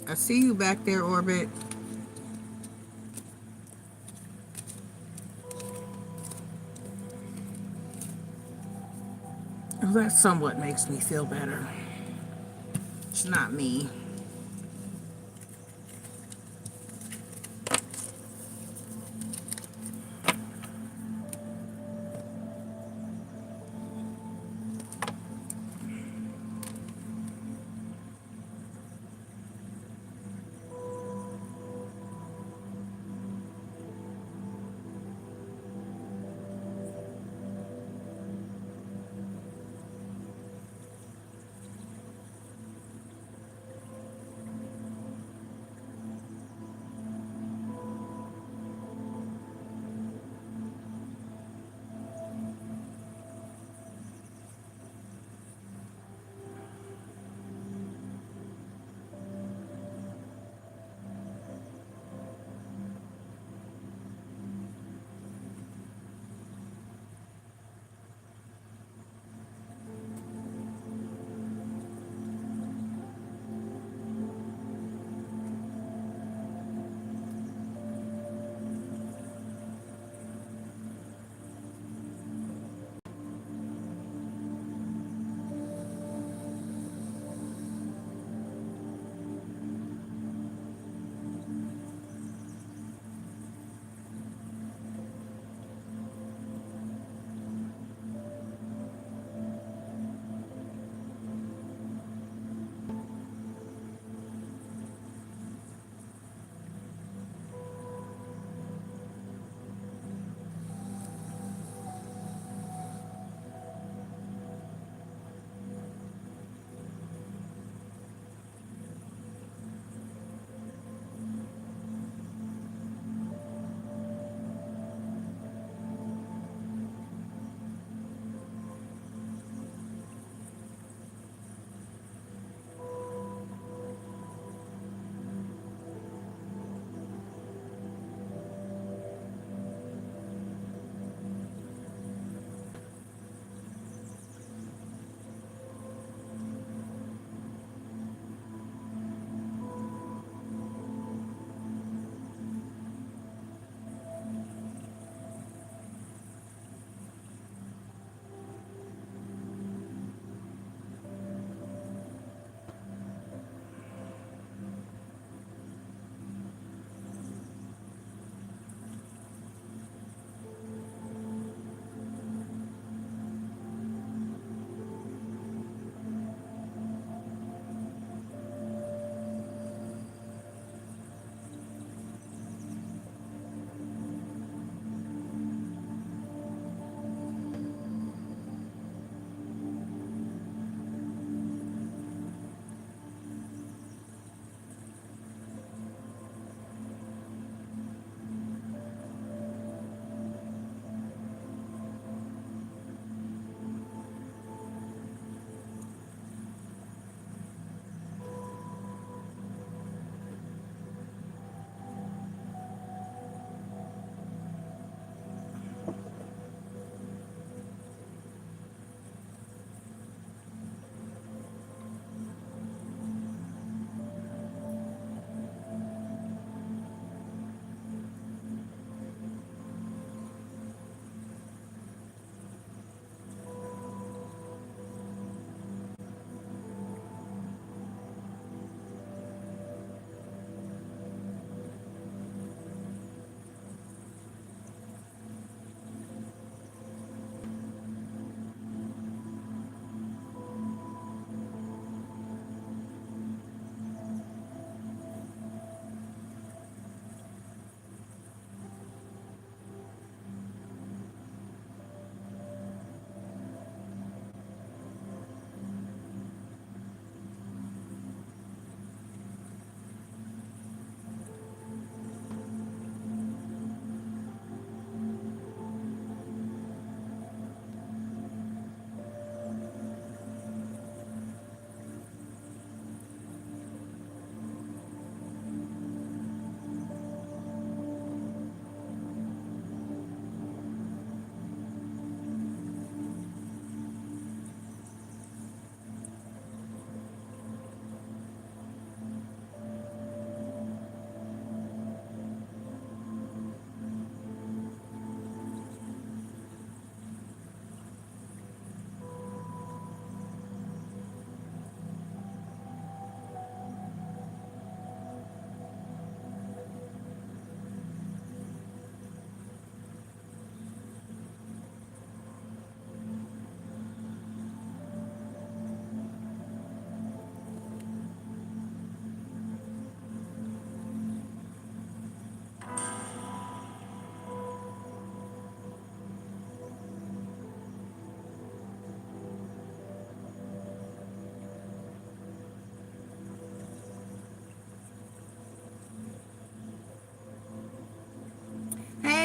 I see you back there, Orbit. that somewhat makes me feel better. It's not me.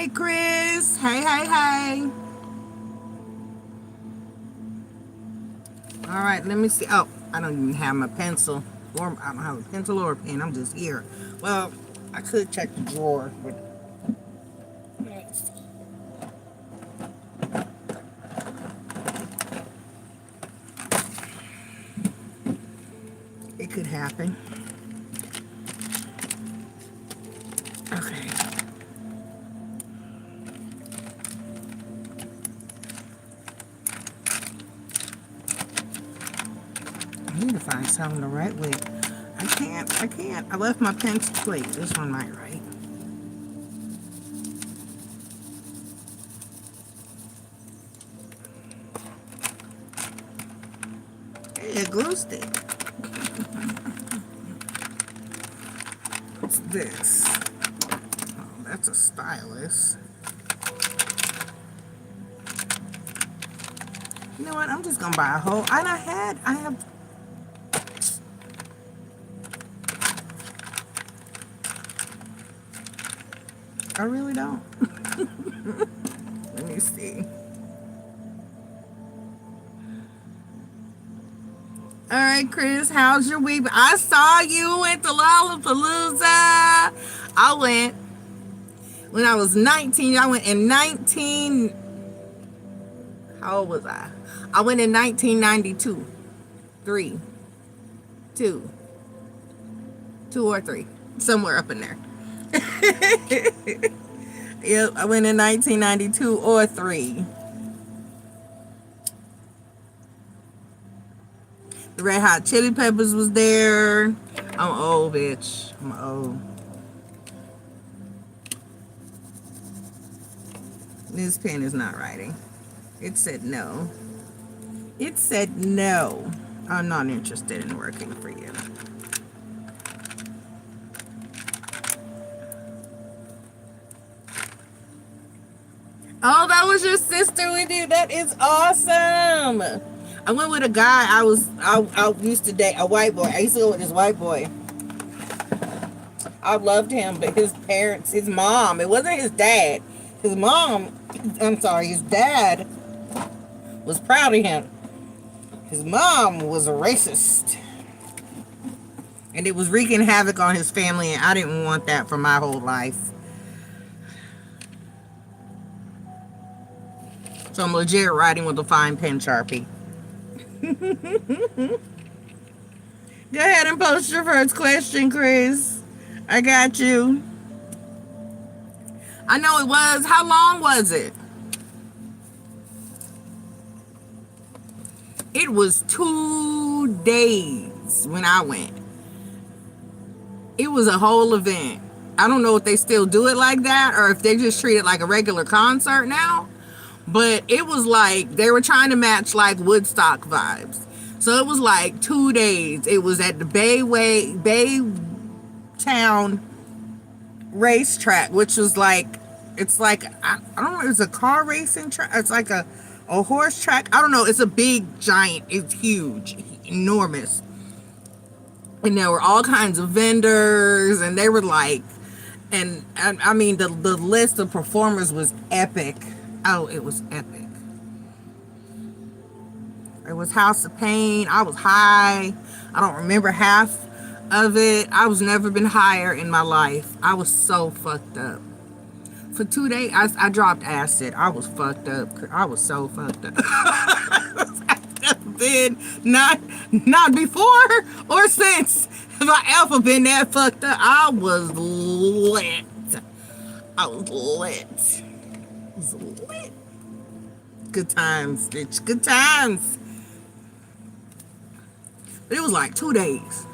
Hey, Chris. Hey, hey, hey. All right, let me see. Oh, I don't even have my pencil. Or I don't have a pencil or a pen. I'm just here. Well, I could check the drawer, but it could happen. Okay. I need to find something the right way. I can't. I left my pencil. Wait, this one might right. Hey, a glue stick. What's this? Oh, that's a stylus. You know what? I'm just gonna buy a whole. And I have. I really don't. Let me see. All right, Chris, how's your week? I saw you went to Lollapalooza. I went when I was 19. I went in 19. How old was I? I went in 1992. 3, 2, 2 or 3, somewhere up in there. Yep, I went in 1992 or 3. The Red Hot Chili Peppers was there. I'm old, bitch. I'm old. This pen is not writing. It said no. It said no. I'm not interested in working for you. Oh, that was your sister with you. That is awesome. I went with a guy. I used to date a white boy. I used to go with this white boy. I loved him, but his parents, his mom, it wasn't his dad. His mom, his dad was proud of him. His mom was a racist. And it was wreaking havoc on his family, and I didn't want that for my whole life. So I'm legit writing with a fine pen Sharpie. Go ahead and post your first question, Chris. I got you. I know it was. How long was it? It was 2 days when I went. It was a whole event. I don't know if they still do it like that or if they just treat it like a regular concert now. But it was like they were trying to match like Woodstock vibes. So it was like 2 days. It was at the Baytown racetrack, which was like, it's like, I don't know, it's a car racing track. It's like a horse track. I don't know. It's a big, giant, it's huge, enormous. And there were all kinds of vendors, and they were like, and I mean, the list of performers was epic. Oh, it was epic. It was House of Pain. I was high. I don't remember half of it. I was never been higher in my life. I was so fucked up. For 2 days, I dropped acid. I was fucked up. I was so fucked up. I've never been, not before or since have I ever been that fucked up. I was lit. I was lit. Lit. Good times, bitch. Good times. But it was like 2 days.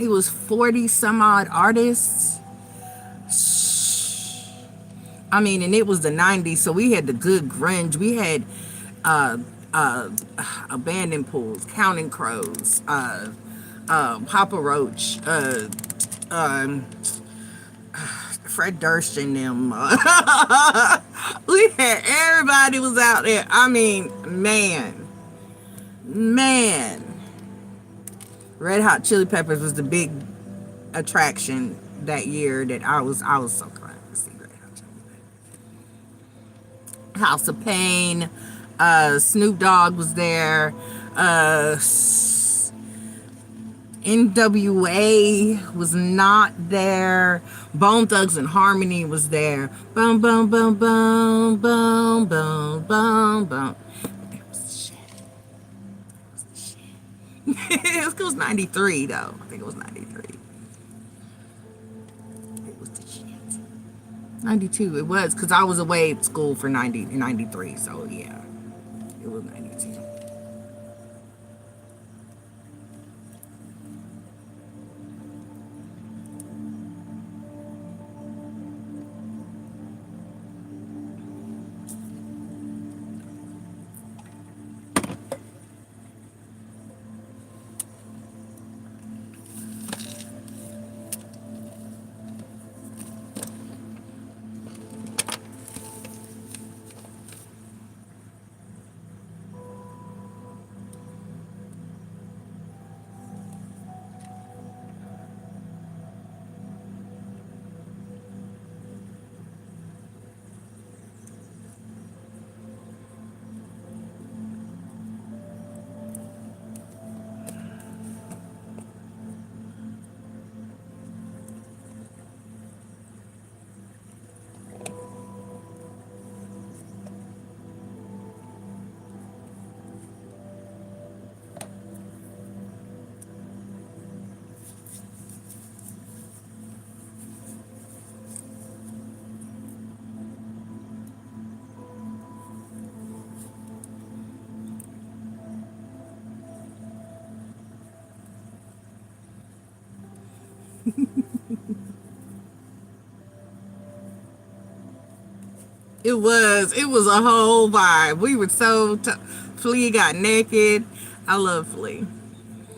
It was 40 some odd artists. I mean, and it was the 90s, so we had the good grunge. We had Abandoned Pools, Counting Crows, Papa Roach, Fred Durst and them. We had, everybody was out there. I mean, man. Red Hot Chili Peppers was the big attraction that year that I was so glad to see Red Hot Chili Peppers. House of Pain. Snoop Dogg was there. NWA was not there. Bone Thugs and Harmony was there. Boom, boom, boom, boom, boom, boom, boom, boom. It was the shit. It was the shit. It was 93 though. I think it was 93. It was the shit. 92 it was, because I was away at school for 93, so yeah. It was 92. It was a whole vibe. We were so Flea got naked. I love Flea.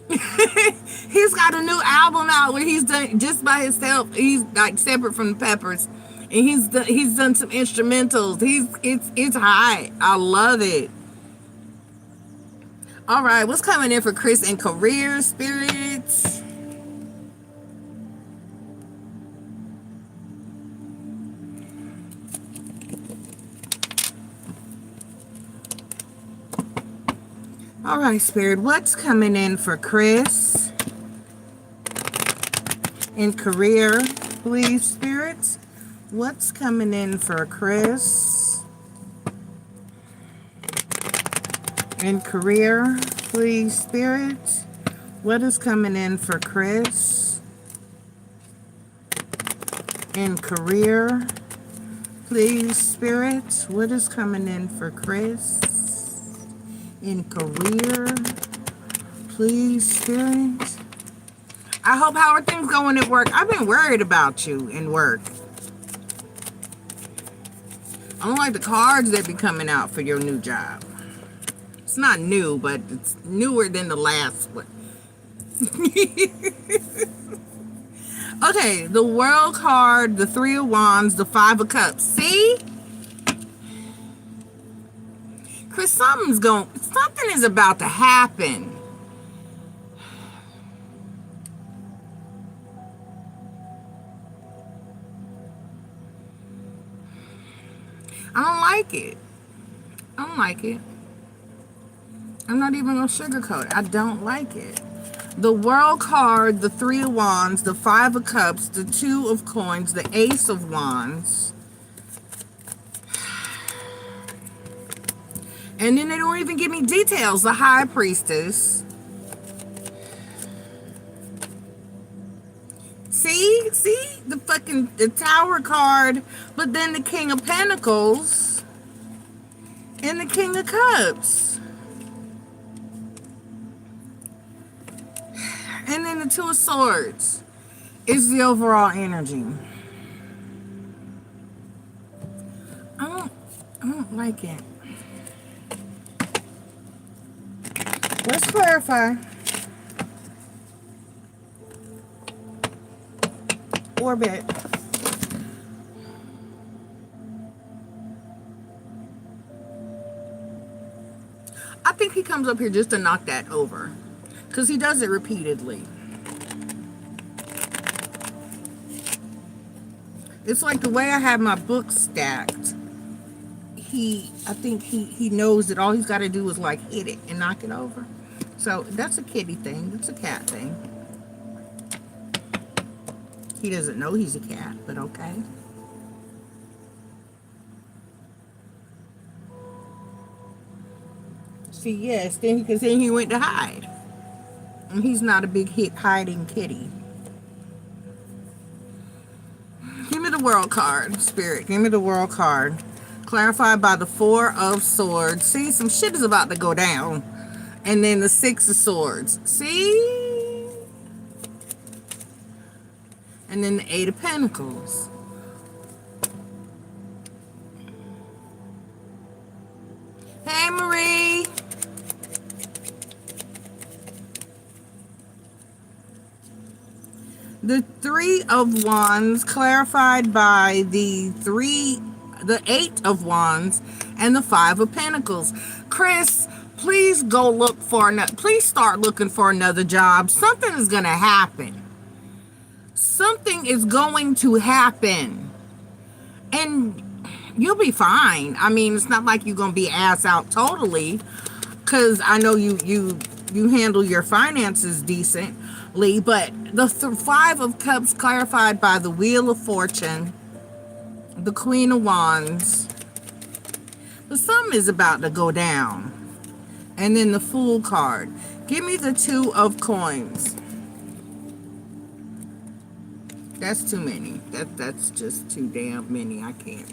He's got a new album out where he's done just by himself. He's like separate from the Peppers, and he's done some instrumentals. It's high. I love it. All right, what's coming in for Chris and career spirits? All right, Spirit, what's coming in for Chris? In career, please, Spirits. What's coming in for Chris? In career, please, Spirit. What is coming in for Chris? In career, please, Spirit. What is coming in for Chris? In career, please, Spirit. I hope, how are things going at work? I've been worried about you in work. I don't like the cards that be coming out for your new job. It's not new, but it's newer than the last one. Okay, the World card, the Three of Wands, the Five of Cups. See? Chris, something is about to happen. I don't like it. I don't like it. I'm not even gonna sugarcoat it. I don't like it. The World card, the Three of Wands, the Five of Cups, the Two of Coins, the Ace of Wands. And then they don't even give me details. The High Priestess. See? The Tower card, but then the King of Pentacles and the King of Cups. And then the Two of Swords is the overall energy. I don't like it. Let's clarify. Orbit. I think he comes up here just to knock that over, because he does it repeatedly. It's like the way I have my books stacked. I think he knows that all he's got to do is like hit it and knock it over. So that's a kitty thing. That's a cat thing. He doesn't know he's a cat, but okay. See, yes, then because then he went to hide. And he's not a big hit hiding kitty. Give me the world card, Spirit. Give me the world card. Clarified by the Four of Swords. See, some shit is about to go down. And then the Six of Swords. See? And then the Eight of Pentacles. Hey, Marie. The Three of Wands clarified by the Eight of Wands and the Five of Pentacles. Chris, please go look for another. Please start looking for another job. Something is going to happen. Something is going to happen, and you'll be fine. I mean, it's not like you're going to be ass out totally, because I know you handle your finances decently. But the Five of Cups clarified by the Wheel of Fortune, the Queen of Wands. But something is about to go down. And then the Fool card. Give me the Two of Coins. That's too many. That's just too damn many. I can't.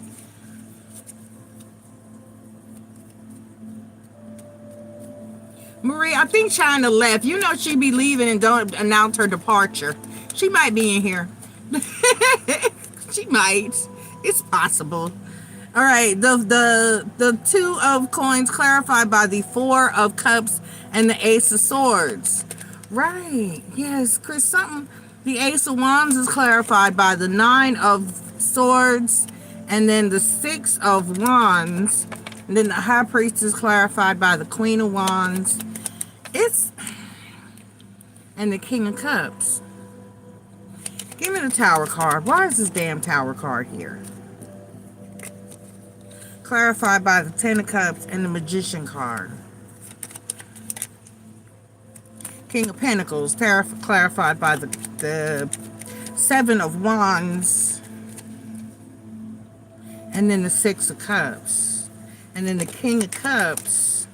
Marie, I think China left. You know she be leaving and don't announce her departure. She might be in here. She might. It's possible. All right, the Two of Coins clarified by the Four of Cups and the Ace of Swords. Right. Yes, Chris, something. The Ace of Wands is clarified by the Nine of Swords and then the Six of Wands. And then the High Priest is clarified by the Queen of Wands. And the King of Cups. Give me the Tower card. Why is this damn Tower card here? Clarified by the Ten of Cups and the Magician card. King of Pentacles, clarified by the Seven of Wands. And then the Six of Cups. And then the King of Cups,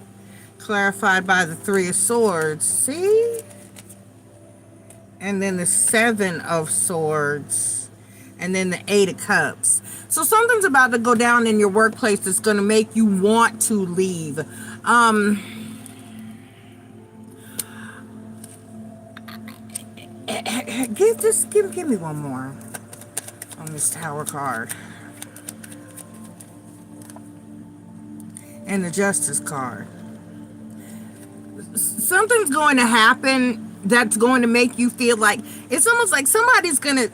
clarified by the Three of Swords. See? And then the Seven of Swords. And then the Eight of Cups. So something's about to go down in your workplace that's going to make you want to leave. Give me one more on this Tower card. And the Justice card. Something's going to happen that's going to make you feel like it's almost like somebody's going to,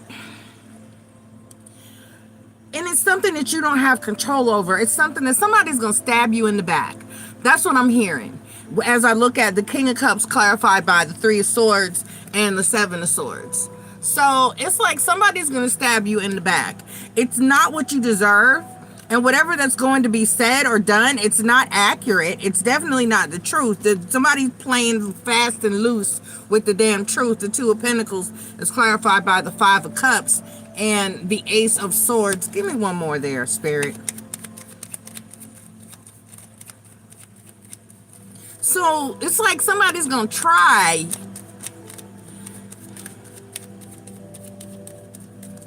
and it's something that you don't have control over. It's something that somebody's going to stab you in the back. That's what I'm hearing. As I look at the King of Cups clarified by the Three of Swords and the Seven of Swords. So it's like somebody's going to stab you in the back. It's not what you deserve. And whatever that's going to be said or done, it's not accurate. It's definitely not the truth. Somebody's playing fast and loose with the damn truth. The Two of Pentacles is clarified by the Five of Cups and the Ace of Swords. Give me one more there, Spirit. So it's like somebody's going to try,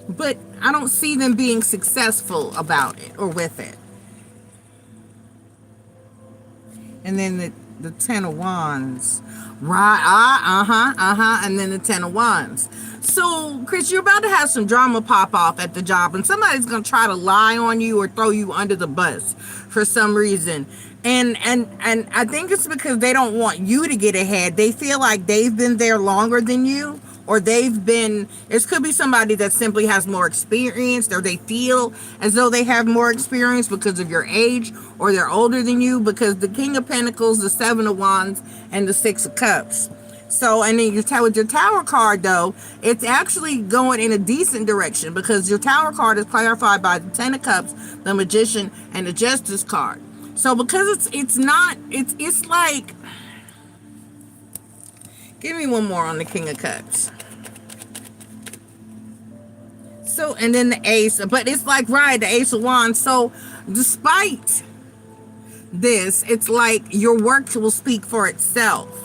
but I don't see them being successful about it or with it. And then the Ten of Wands. Right. And then the Ten of Wands. So, Chris, you're about to have some drama pop off at the job, and somebody's going to try to lie on you or throw you under the bus for some reason. And I think it's because they don't want you to get ahead. They feel like they've been there longer than you. Or it could be somebody that simply has more experience, or they feel as though they have more experience because of your age, or they're older than you, because the King of Pentacles, the Seven of Wands, and the Six of Cups. So, and then with your tower card though, it's actually going in a decent direction because your tower card is clarified by the Ten of Cups, the Magician, and the Justice card. So because it's not it's like, give me one more on the King of Cups. So, and then the Ace, but it's like, right, the Ace of Wands. So despite this, it's like your work will speak for itself.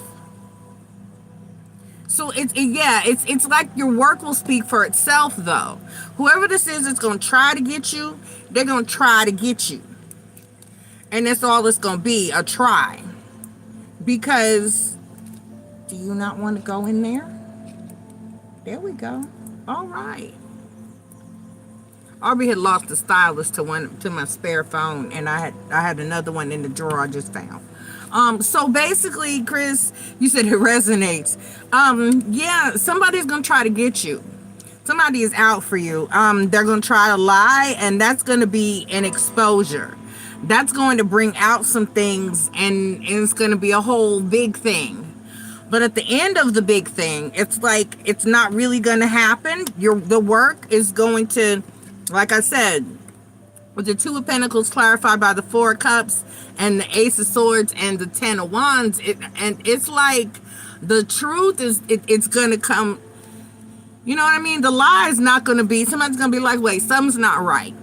So it's like your work will speak for itself though. Whoever this is going to try to get you, they're going to try to get you. And that's all it's going to be, a try. Because, do you not want to go in there? There we go. All right. Aubrey had lost the stylus to my spare phone, and I had another one in the drawer I just found. So basically, Chris, you said it resonates. Yeah, somebody's gonna try to get you. Somebody is out for you. They're gonna try to lie, and that's gonna be an exposure. That's going to bring out some things, and it's gonna be a whole big thing. But at the end of the big thing, it's like it's not really gonna happen. The work is going to, like I said, with the Two of Pentacles clarified by the Four of Cups and the Ace of Swords and the Ten of Wands, and it's like the truth is it's gonna come. You know what I mean? The lie is not gonna be. Somebody's gonna be like, wait, something's not right.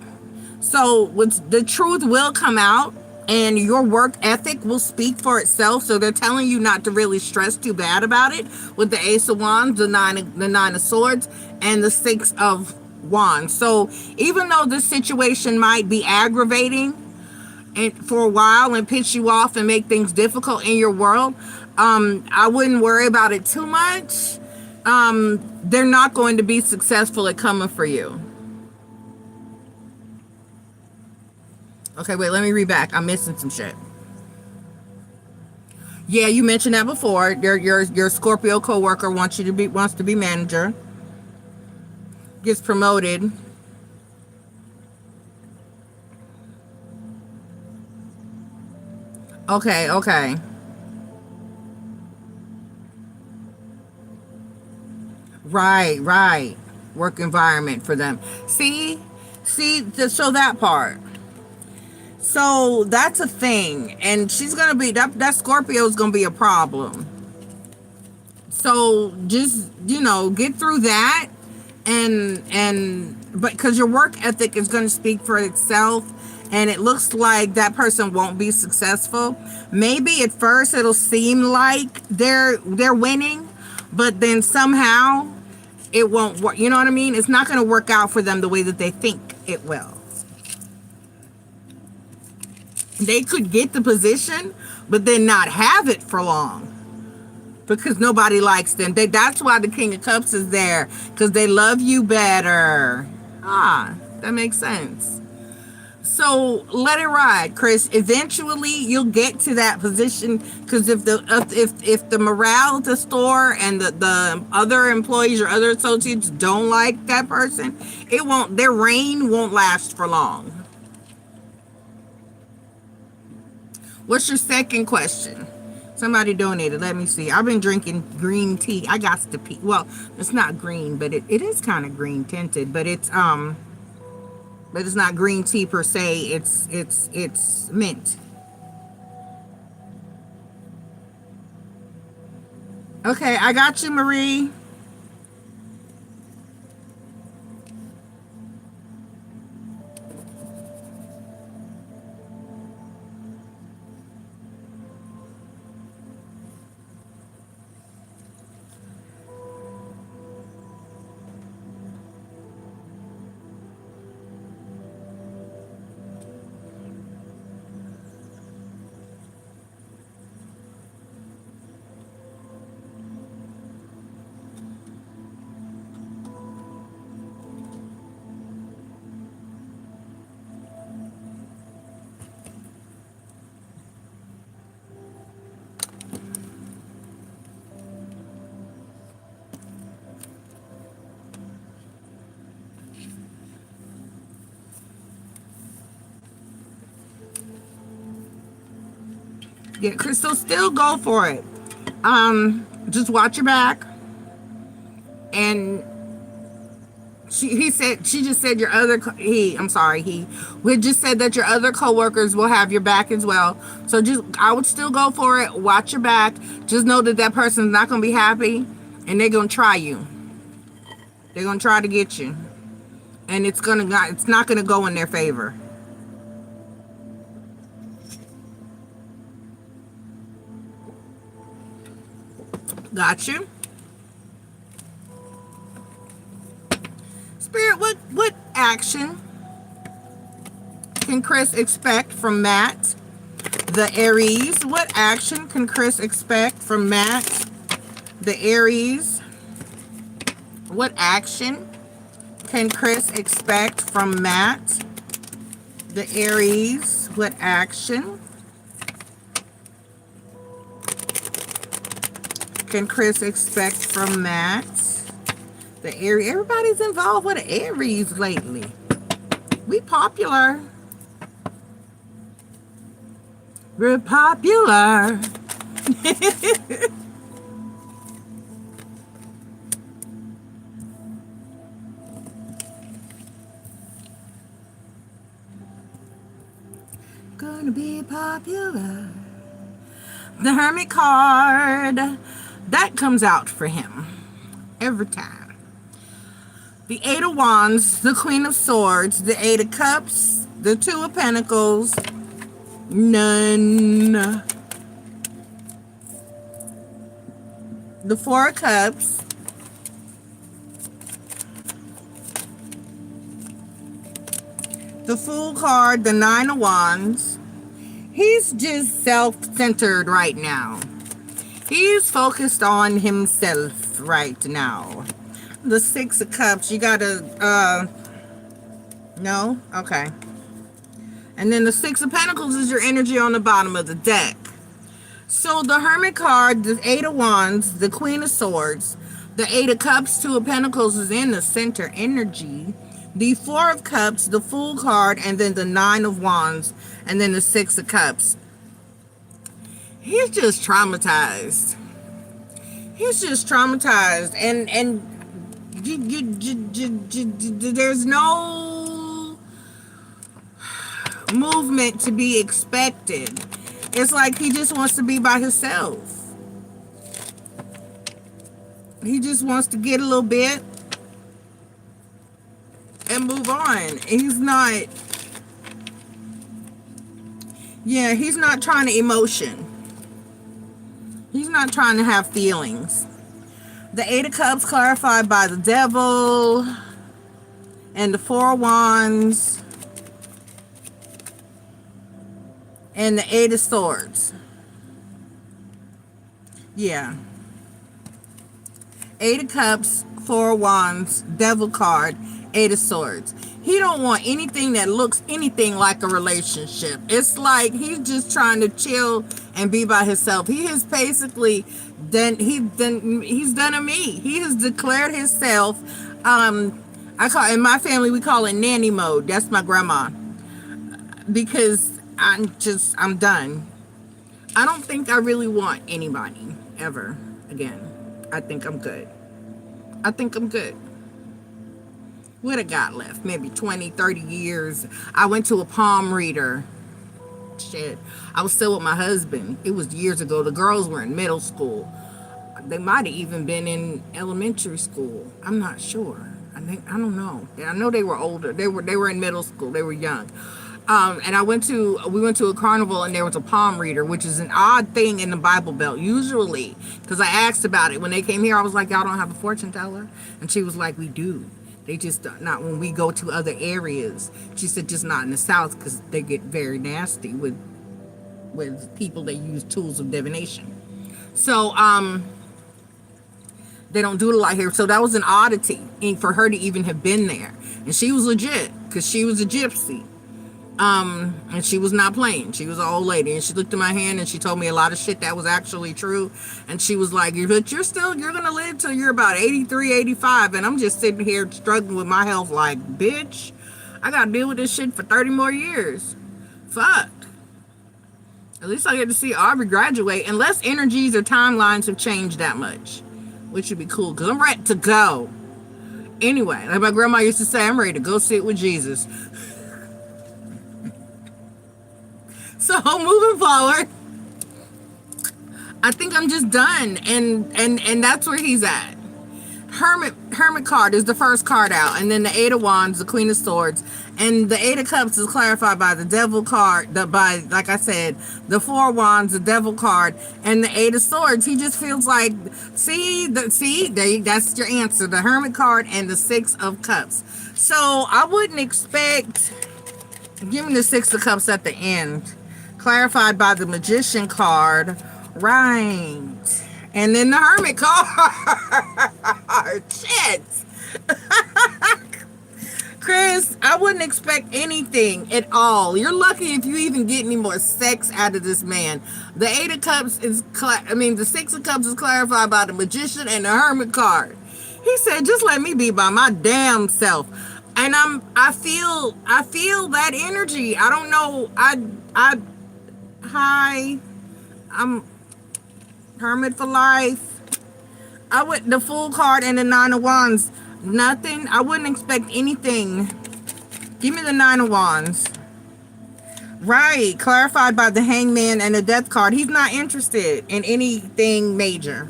So the truth will come out, and your work ethic will speak for itself. So they're telling you not to really stress too bad about it with the Ace of Wands, the Nine of Swords, and the Six of Wands. So even though this situation might be aggravating and for a while and piss you off and make things difficult in your world, I wouldn't worry about it too much. They're not going to be successful at coming for you. Okay, wait, let me read back. I'm missing some shit. Yeah, you mentioned that before. Your Scorpio coworker wants to be manager. Gets promoted. Okay. Right. Work environment for them. See, so that part. So that's a thing, and she's gonna be that Scorpio is gonna be a problem. So just get through that, but because your work ethic is gonna speak for itself, and it looks like that person won't be successful. Maybe at first it'll seem like they're winning, but then somehow it won't work. You know what I mean? It's not gonna work out for them the way that they think it will. They could get the position, but then not have it for long because nobody likes them. That's why the King of Cups is there, because they love you better. That makes sense. So let it ride, Chris. Eventually, you'll get to that position, because if the morale at the store and the other employees or other associates don't like that person, their reign won't last for long. What's your second question? Somebody donated. Let me see. I've been drinking green tea. I got to pee. Well, it's not green, but it is kind of green tinted. But it's not green tea per se. It's mint. Okay, I got you, Marie. Yeah, Crystal, still go for it. Just watch your back. And she just said your other, he we just said that your other coworkers will have your back as well. So just, I would still go for it. Watch your back. Just know that that person's not going to be happy, and they're going to try you. They're going to try to get you. And it's not going to go in their favor. Got you? Spirit, what action can Chris expect from Matt, the Aries? What action can Chris expect from Matt, the Aries? What action can Chris expect from Matt, the Aries? What action can Chris expect from Matt, the Aries? Everybody's involved with the Aries lately. We popular. We're popular. Gonna be popular. The Hermit card, that comes out for him every time. The Eight of Wands, the Queen of Swords, the Eight of Cups, the Two of Pentacles, none. The Four of Cups, the Fool card, the Nine of Wands. He's just self-centered right now. He's focused on himself right now. The Six of Cups, you gotta, no? Okay. And then the Six of Pentacles is your energy on the bottom of the deck. So the Hermit card, the Eight of Wands, the Queen of Swords, the Eight of Cups, Two of Pentacles is in the center energy. The Four of Cups, the Fool card, and then the Nine of Wands, and then the Six of Cups. He's just traumatized. He's just traumatized, and there's no movement to be expected. It's like he just wants to be by himself. He just wants to get a little bit and move on. He's not, yeah, he's not trying to emotion. He's not trying to have feelings. The Eight of Cups clarified by the Devil, and the Four of Wands, and the Eight of Swords. Yeah. Eight of Cups, Four of Wands, Devil card, Eight of Swords. He don't want anything that looks anything like a relationship. It's like he's just trying to chill and be by himself. He has basically he's done a me. He has declared himself. In my family we call it nanny mode. That's my grandma. Because I'm done. I don't think I really want anybody ever again. I think I'm good. I think I'm good. What I got left? Maybe 20, 30 years. I went to a palm reader. Shit. I was still with my husband. It was years ago. The girls were in middle school. They might have even been in elementary school. I'm not sure. I don't know. I know they were older. They were in middle school. They were young. And we went to a carnival, and there was a palm reader, which is an odd thing in the Bible Belt. Usually, because I asked about it when they came here, I was like, y'all don't have a fortune teller? And she was like, we do. They just not when we go to other areas. She said just not in the South, because they get very nasty with people that use tools of divination. So they don't do it a lot here. So that was an oddity for her to even have been there. And she was legit, because she was a gypsy. And she was not playing. She was an old lady, and she looked at my hand and she told me a lot of shit that was actually true. And she was like, but you're gonna live till you're about 83, 85. And I'm just sitting here struggling with my health like, bitch, I gotta deal with this shit for 30 more years. Fuck. At least I get to see Aubrey graduate, unless energies or timelines have changed that much, which would be cool because I'm ready to go. Anyway, like my grandma used to say, I'm ready to go sit with Jesus. So moving forward, I think I'm just done, and that's where he's at. Hermit card is the first card out, and then the Eight of Wands, the Queen of Swords, and the Eight of Cups is clarified by the Devil card, by, like I said, the Four of Wands, the Devil card, and the Eight of Swords. He just feels like, that's your answer, the Hermit card and the Six of Cups. So I wouldn't expect, give me the Six of Cups at the end, clarified by the Magician card, right? And then the Hermit card. Shit. Chris, I wouldn't expect anything at all. You're lucky if you even get any more sex out of this man. The Eight of Cups is, the Six of Cups is clarified by the Magician and the Hermit card. He said, just let me be by my damn self. And I feel that energy. I don't know. I'm Hermit for life. The Fool card and the Nine of Wands. Nothing. I wouldn't expect anything. Give me the Nine of Wands. Right. Clarified by the Hangman and the Death card. He's not interested in anything major.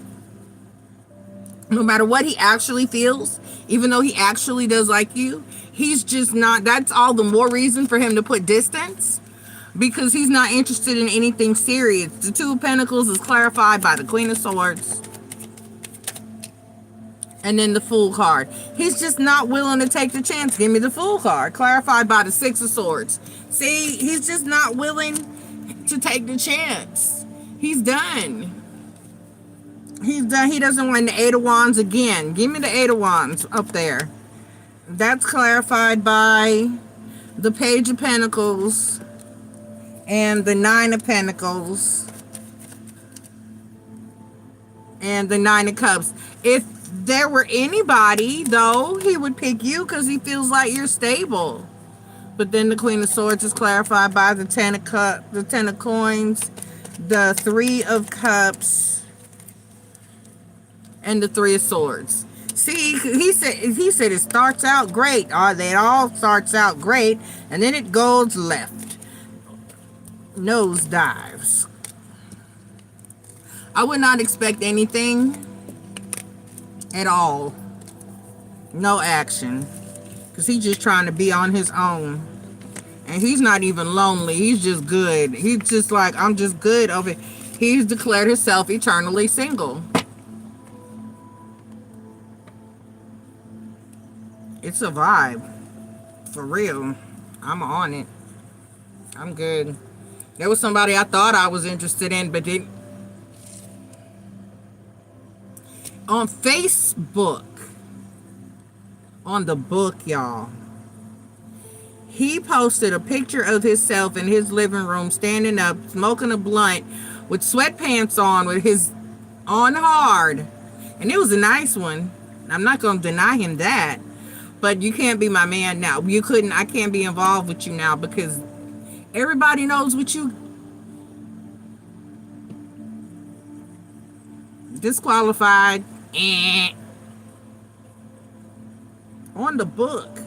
No matter what he actually feels, even though he actually does like you, he's just not. That's all the more reason for him to put distance. Because he's not interested in anything serious. The Two of Pentacles is clarified by the Queen of Swords. And then the Fool card. He's just not willing to take the chance. Give me the Fool card. Clarified by the Six of Swords. See, he's just not willing to take the chance. He's done. He's done. He doesn't want the Eight of Wands again. Give me the Eight of Wands up there. That's clarified by the Page of Pentacles and the Nine of Pentacles and the Nine of Cups. If there were anybody, though, he would pick you because he feels like you're stable. But then the Queen of Swords is clarified by the Ten of Cups, the Ten of Coins, the Three of Cups, and the Three of Swords. See, he said it starts out great. It all starts out great, and then it goes left. Nose dives. I would not expect anything at all. No action. Because he's just trying to be on his own. And he's not even lonely. He's just good. He's just like, I'm just good over it. He's declared himself eternally single. It's a vibe. For real. I'm on it. I'm good. There was somebody I thought I was interested in, but didn't. On Facebook, on the book, y'all, he posted a picture of himself in his living room, standing up, smoking a blunt, with sweatpants on, with his on hard. And it was a nice one. I'm not going to deny him that. But you can't be my man now. I can't be involved with you now because everybody knows what you disqualified. On the book,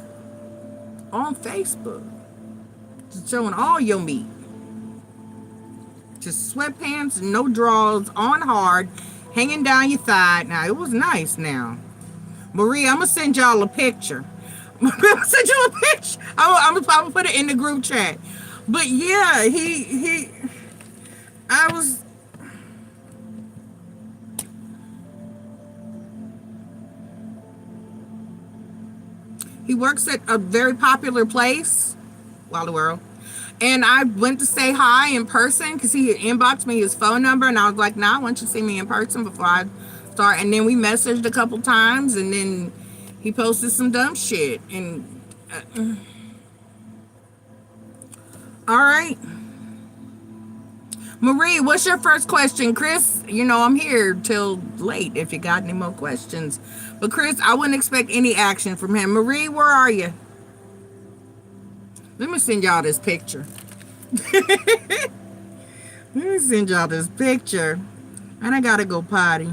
on Facebook, just showing all your meat. Just sweatpants, no drawers, on hard, hanging down your thigh. Now it was nice. Now, Marie, I'm gonna send y'all a picture. I'm gonna send you a picture. I'm gonna put it in the group chat. But yeah, he works at a very popular place, Wild World. And I went to say hi in person because he had inboxed me his phone number. And I was like, nah, I want you to see me in person before I start. And then we messaged a couple times. And then he posted some dumb shit. And all right. Marie, what's your first question? Chris, I'm here till late if you got any more questions. But Chris, I wouldn't expect any action from him. Marie, where are you? Let me send y'all this picture. Let me send y'all this picture. And I gotta go potty.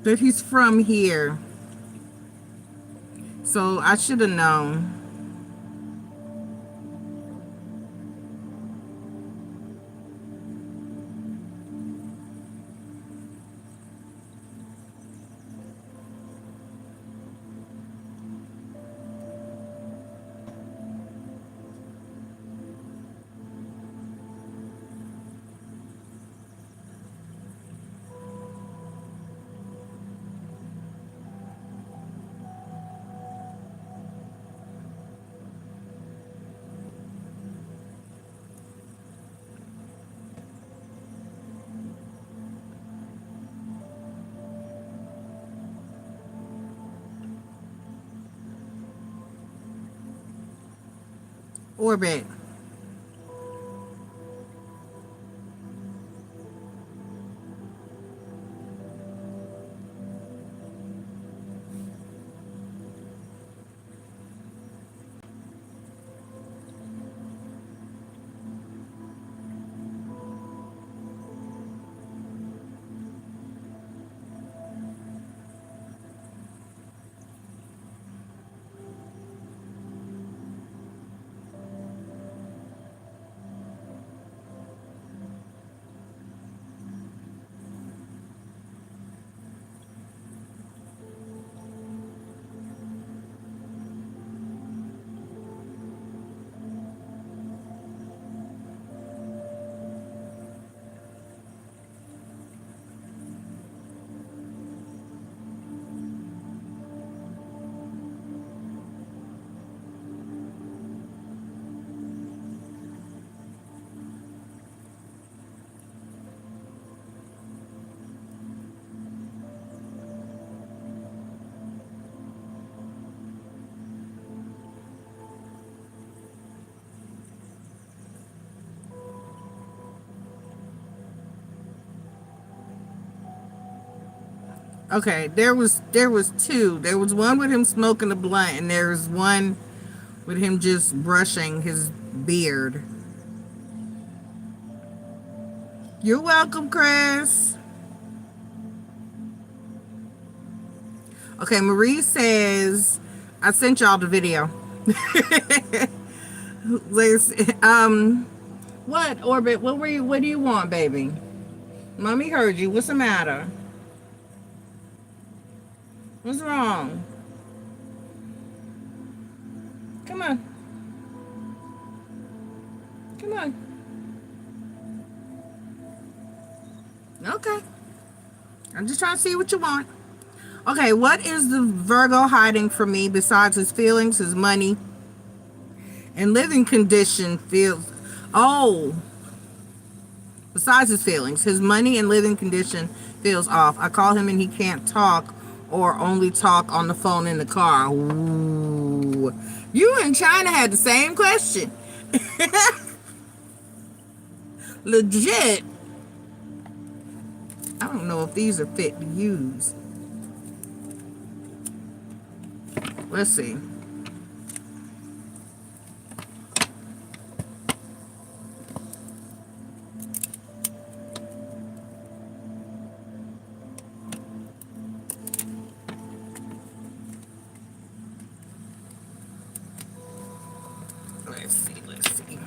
But he's from here. So I should have known. Orbit. Okay, there was two. There was one with him smoking a blunt, and there's one with him just brushing his beard. You're welcome, Chris. Okay, Marie says I sent y'all the video. What, Orbit? What do you want, baby? Mommy heard you. What's the matter? What's wrong? Come on. Come on. Okay. I'm just trying to see what you want. Okay, what is the Virgo hiding from me besides his feelings, his money, and living condition feels... Oh. Besides his feelings, his money and living condition feels off. I call him and he can't talk or only talk on the phone in the car. Ooh. You and China had the same question. Legit. I don't know if these are fit to use. Let's see. Let's see.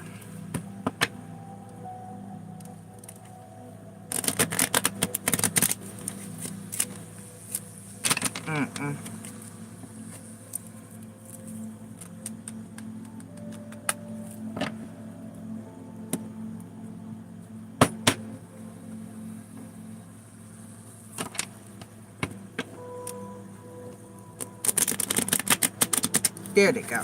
There they go.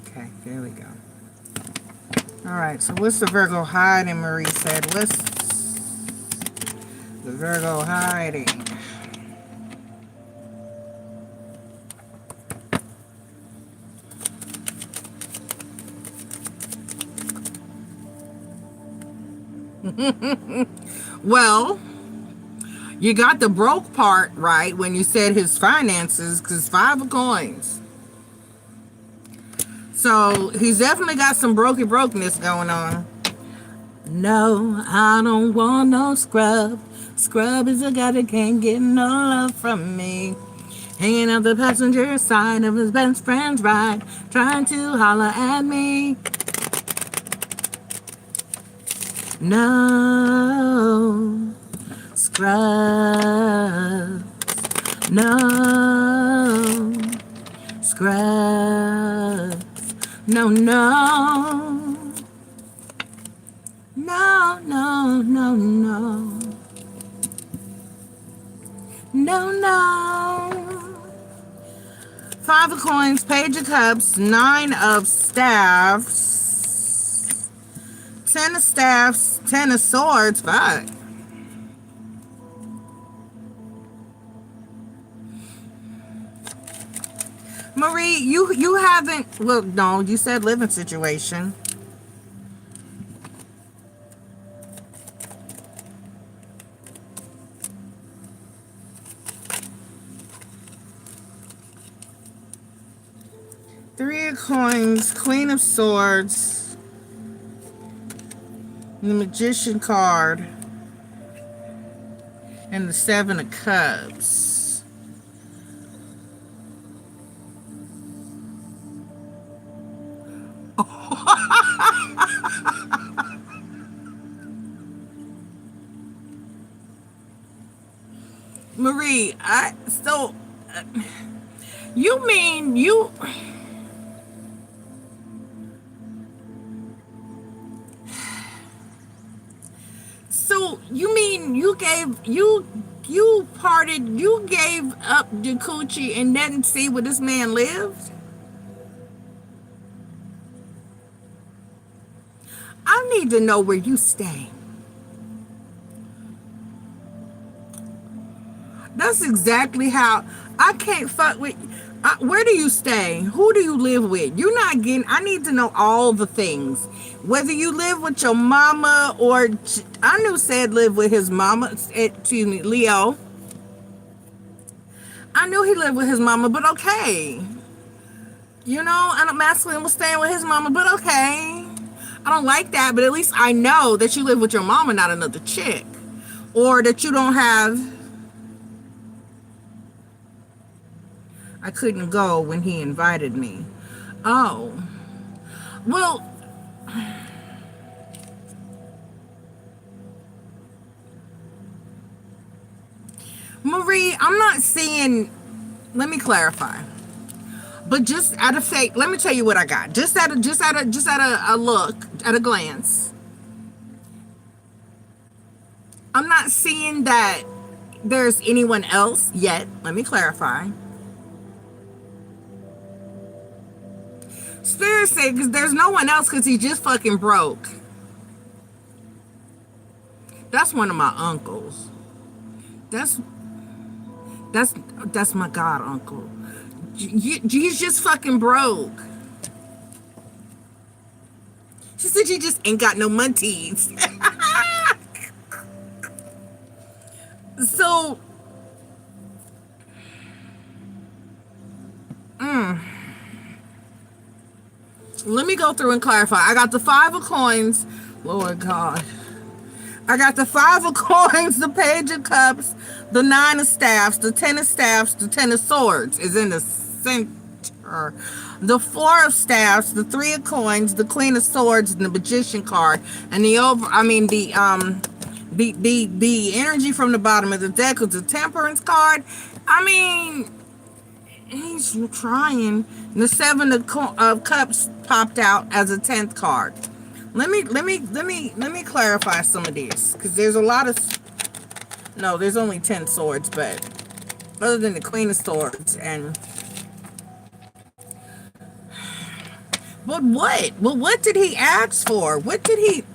Okay, there we go. All right, so what's the Virgo hiding? Marie said, what's the Virgo hiding? Well, you got the broke part right when you said his finances, because 5 of coins. So he's definitely got some brokenness going on. No, I don't want no scrub. Scrub is a guy that can't get no love from me. Hanging out the passenger side of his best friend's ride, trying to holler at me. No, scrub. No, scrub. No, no. No, no, no, no. No, no. 5 of coins, Page of cups, 9 of staffs, 10 of staffs, 10 of swords. Fuck. Marie, you haven't, well, no, you said living situation. Three of coins, Queen of swords, the Magician card, and the 7 of cups. Marie, you mean you... So you mean you gave you gave up the coochie and didn't see where this man lived? I need to know where you stay. That's exactly how I can't fuck with. Where do you stay? Who do you live with? You're not getting. I need to know all the things. Whether you live with your mama or I knew said live with his mama. Excuse me, Leo. I knew he lived with his mama, but okay. You know, and a masculine was staying with his mama, but okay. I don't like that, but at least I know that you live with your mama, not another chick, or that you don't have. I couldn't go when he invited me. Oh. Well, Marie, I'm not seeing, let me clarify. But just out of faith, let me tell you what I got. Just at a look, at a glance. I'm not seeing that there's anyone else yet. Let me clarify. Spirit said, because there's no one else because he just fucking broke. That's one of my uncles. That's my god uncle. He's just fucking broke. She said she just ain't got no montees. So let me go through and clarify. I got the 5 of coins. Lord God. I got the 5 of coins, the Page of cups, the 9 of staffs, the 10 of staffs, the 10 of swords is in the center. The 4 of staffs, the 3 of coins, the Queen of swords, and the Magician card. And the energy from the bottom of the deck is the Temperance card. I mean, he's trying. The 7 of cups popped out as a 10th card. Let me clarify some of these, because there's a lot of, no, there's only 10 swords, but other than the Queen of swords and But what? Well, what did he ask for? What did he...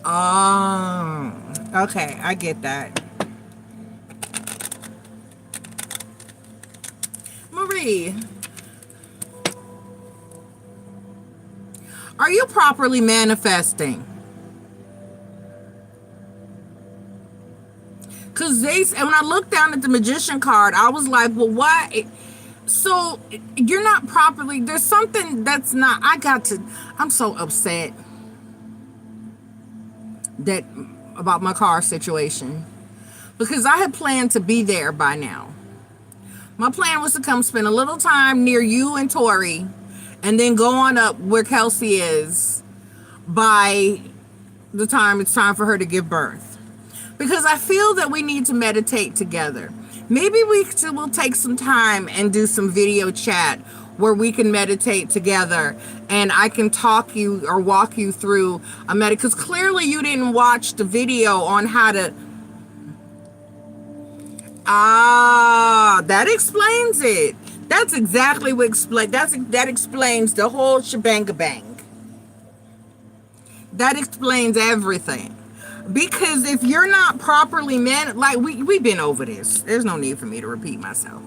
Oh, okay, I get that. Marie, are you properly manifesting? Because when I looked down at the magician card, I was like, well, why? So you're not properly, there's something that's not, I'm so upset that about my car situation, because I had planned to be there by now. My plan was to come spend a little time near you and Tori, and then go on up where Kelsey is by the time it's time for her to give birth. Because I feel that we need to meditate together. Maybe we'll take some time and do some video chat where we can meditate together, and I can talk you or walk you through a because clearly you didn't watch the video on how to... that explains it. That's exactly what that explains the whole shebang-a-bang. That explains everything. Because if you're not properly like we've been over this. There's no need for me to repeat myself.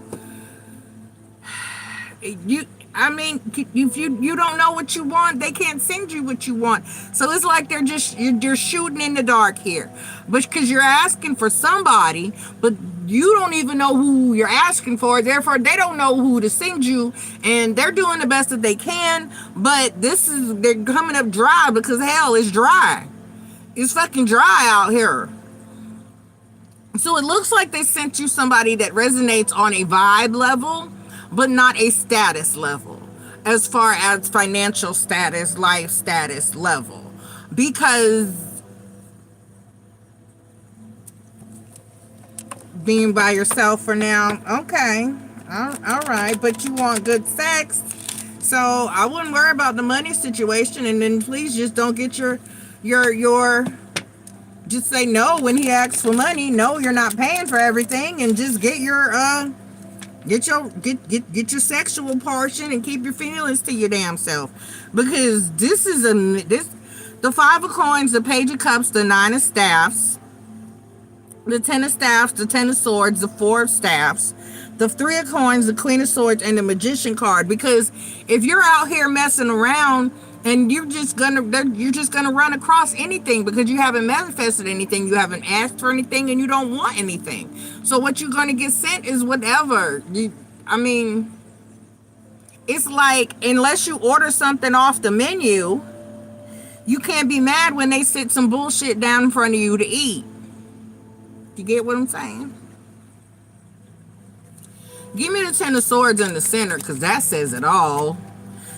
If you don't know what you want, they can't send you what you want. So it's like you're shooting in the dark here. But because you're asking for somebody, but you don't even know who you're asking for, therefore they don't know who to send you, and they're doing the best that they can, but they're coming up dry because hell is dry. It's fucking dry out here. So it looks like they sent you somebody that resonates on a vibe level, but not a status level, as far as financial status, life status level. Because being by yourself for now, okay, all right, but you want good sex, so I wouldn't worry about the money situation. And then please just don't get your just say no when he asks for money. No, you're not paying for everything, and just get your get your sexual portion and keep your feelings to your damn self. Because the 5 of coins, the Page of Cups, the 9 of staffs, the 10 of staffs, the 10 of swords, the 4 of staffs, the 3 of coins, the Queen of swords, and the magician card. Because if you're out here messing around and you're just gonna run across anything, because you haven't manifested anything, you haven't asked for anything, and you don't want anything. So what you're gonna get sent is whatever. It's like, unless you order something off the menu, you can't be mad when they sit some bullshit down in front of you to eat. You get what I'm saying? Give me the 10 of swords in the center, because that says it all.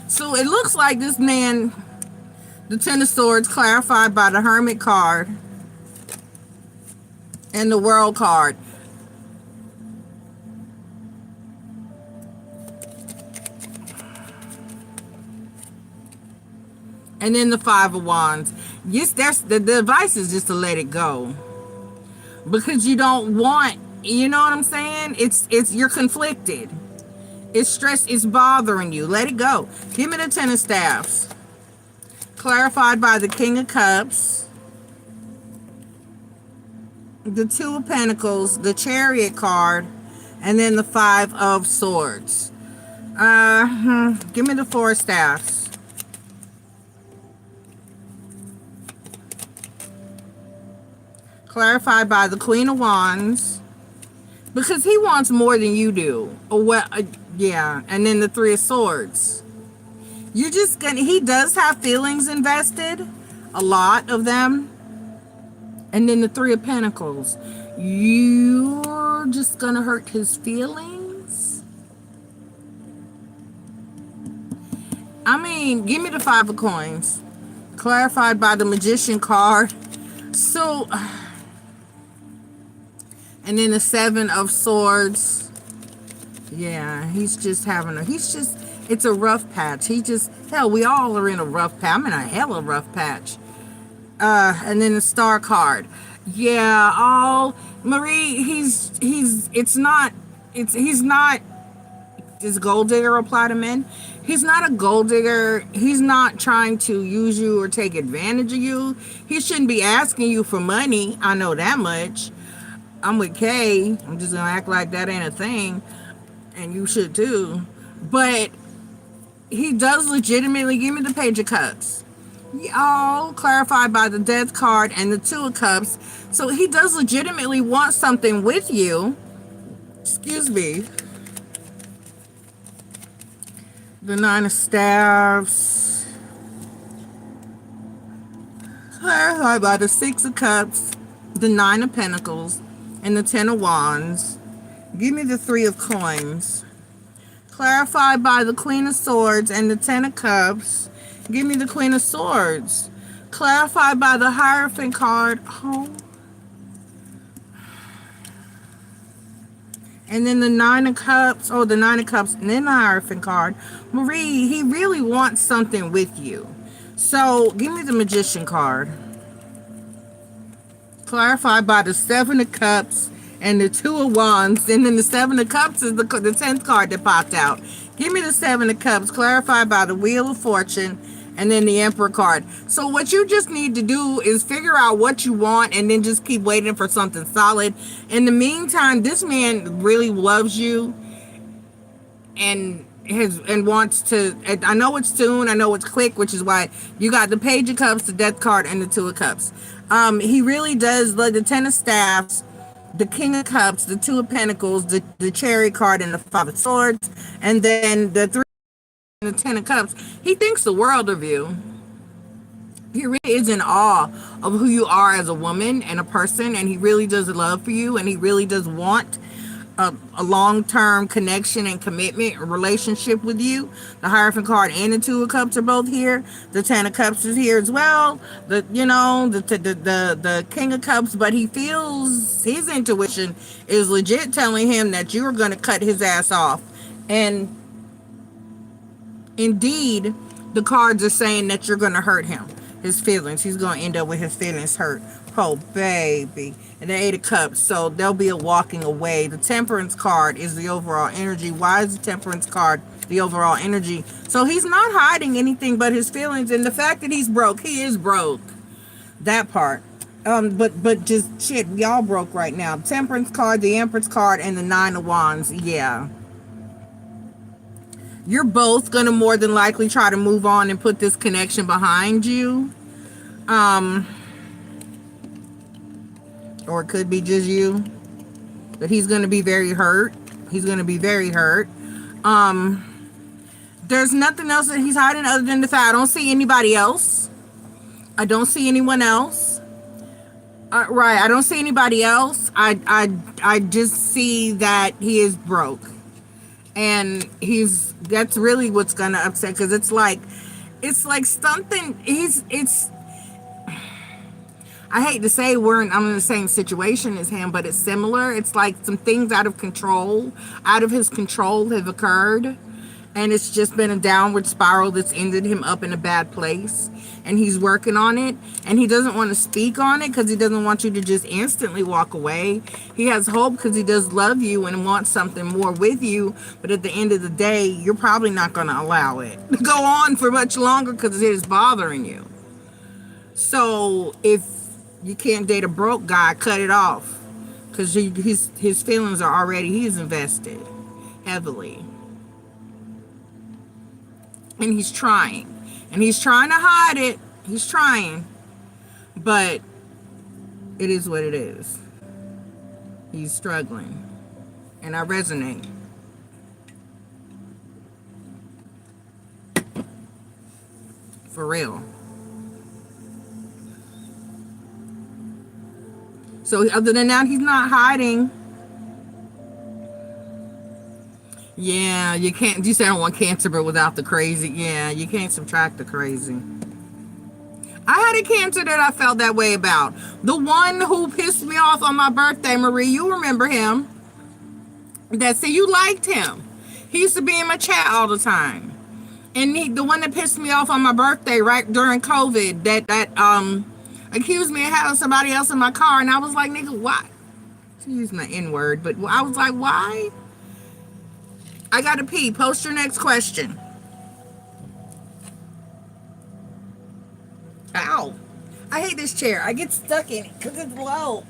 So it looks like this man, the 10 of swords, clarified by the Hermit card and the World card. And then the 5 of wands. Yes, the advice is just to let it go. Because you don't want, you know what I'm saying? You're conflicted. It's stress, it's bothering you. Let it go. Give me the 10 of staffs. Clarified by the King of Cups, the 2 of Pentacles, the Chariot card, and then the 5 of Swords. Give me the 4 of staffs. Clarified by the Queen of Wands, because he wants more than you do. Yeah. And then the 3 of Swords. He does have feelings invested, a lot of them. And then the 3 of Pentacles. You're just gonna hurt his feelings? Give me the 5 of coins. Clarified by the Magician card. So, and then the 7 of swords. Yeah, it's a rough patch. Hell, we all are in a rough patch. I'm in a hella rough patch. And then the star card. Yeah, Marie, it's not he's not. Does gold digger apply to men? He's not a gold digger. He's not trying to use you or take advantage of you. He shouldn't be asking you for money. I know that much. I'm with Kay. I'm just gonna act like that ain't a thing, and you should too. But he does legitimately give me the page of cups. All clarified by the death card and the two of cups. So he does legitimately want something with you. Excuse me. The nine of staffs. Clarified by the six of cups, the nine of pentacles, and the 10 of wands. Give me the three of coins. Clarified by the queen of swords and the 10 of cups. Give me the queen of swords. Clarified by the hierophant card. Oh. And then the nine of cups. Oh, the nine of cups and then the hierophant card. Marie, he really wants something with you. So give me the magician card. Clarified by the seven of cups and the two of wands. And then the seven of cups is the 10th card that popped out. Give me the seven of cups. Clarified by the wheel of fortune and then the emperor card. So what you just need to do is figure out what you want and then just keep waiting for something solid. In the meantime, this man really loves you and wants to. I know it's soon, I know it's quick, which is why you got the page of cups, the death card, and the two of cups. He really does, like the 10 of staffs, the king of cups, the two of pentacles, the cherry card, and the five of swords, and then the three and the 10 of cups. He thinks the world of you. He really is in awe of who you are as a woman and a person, and he really does love for you, and he really does want a long-term connection and commitment or relationship with you. The Hierophant card and the two of cups are both here. The 10 of cups is here as well. The king of cups, but he feels his intuition is legit telling him that you're going to cut his ass off. And indeed, the cards are saying that you're going to hurt him, his feelings. He's going to end up with his feelings hurt. Oh, baby. And the 8 of cups. So there'll be a walking away. The temperance card is the overall energy. Why is the temperance card the overall energy? So he's not hiding anything but his feelings. And the fact that he's broke, he is broke. That part. But just shit, we all broke right now. Temperance card, the empress card, and the 9 of wands. Yeah. You're both going to more than likely try to move on and put this connection behind you. Or it could be just you. But he's going to be very hurt. He's going to be very hurt. There's nothing else that he's hiding other than the fact I don't see anybody else. I don't see anyone else. Right, I don't see anybody else. I just see that he is broke. And that's really what's going to upset, because it's like something, I hate to say I'm in the same situation as him, but it's similar. It's like some things out of his control have occurred. And it's just been a downward spiral that's ended him up in a bad place. And he's working on it. And he doesn't want to speak on it because he doesn't want you to just instantly walk away. He has hope because he does love you and wants something more with you. But at the end of the day, you're probably not going to allow it to go on for much longer because it is bothering you. So if you can't date a broke guy, cut it off. Because his feelings are already, he's invested heavily. And he's trying. And he's trying to hide it. He's trying. But it is what it is. He's struggling. And I resonate. For real. So other than that, he's not hiding. Yeah, you can't. You say I don't want Cancer, but without the crazy. Yeah, you can't subtract the crazy. I had a Cancer that I felt that way about. The one who pissed me off on my birthday, Marie. You remember him? That said you liked him. He used to be in my chat all the time. And the one that pissed me off on my birthday, right during COVID, that accused me of having somebody else in my car, and I was like, nigga, why? To use my N-word, but I was like, why? I gotta pee. Post your next question. Ow. I hate this chair. I get stuck in it because it's low.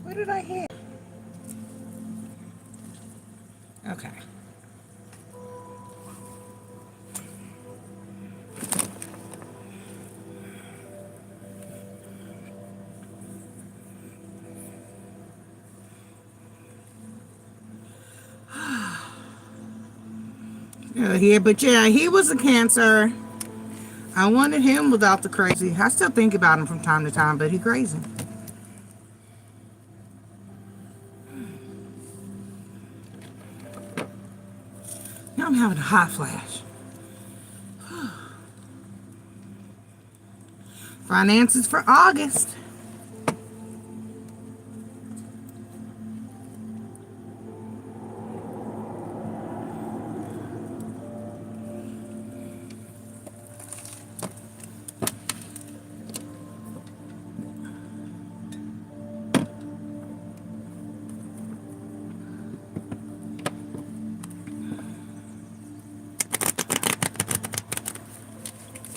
What did I hit? Okay. Yeah, but yeah, he was a Cancer. I wanted him without the crazy. I still think about him from time to time, but he crazy. Now I'm having a hot flash. Finances for August.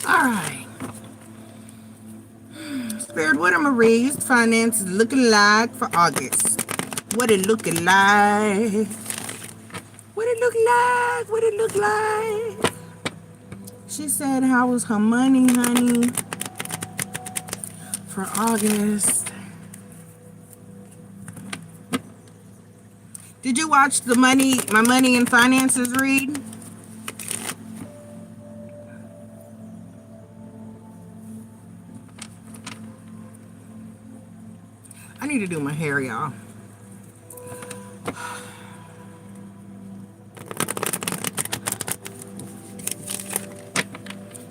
All right. Spirit, what am I raised? Finances looking like for August. What it looking like? What it look like? What it look like? She said, how was her money, honey? For August. Did you watch the my money and finances read? I need to do my hair, y'all.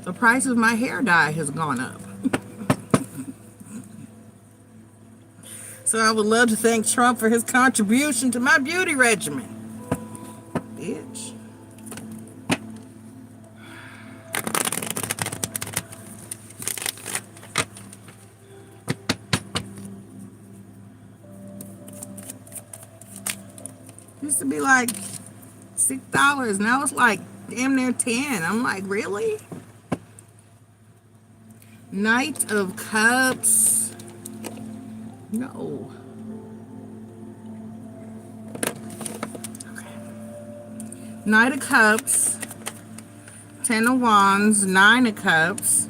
The price of my hair dye has gone up. So I would love to thank Trump for his contribution to my beauty regimen. Bitch. Used to be like $6. Now it's like damn near 10. I'm like, really? Knight of Cups. No. Okay. Knight of Cups. 10 of Wands. 9 of Cups.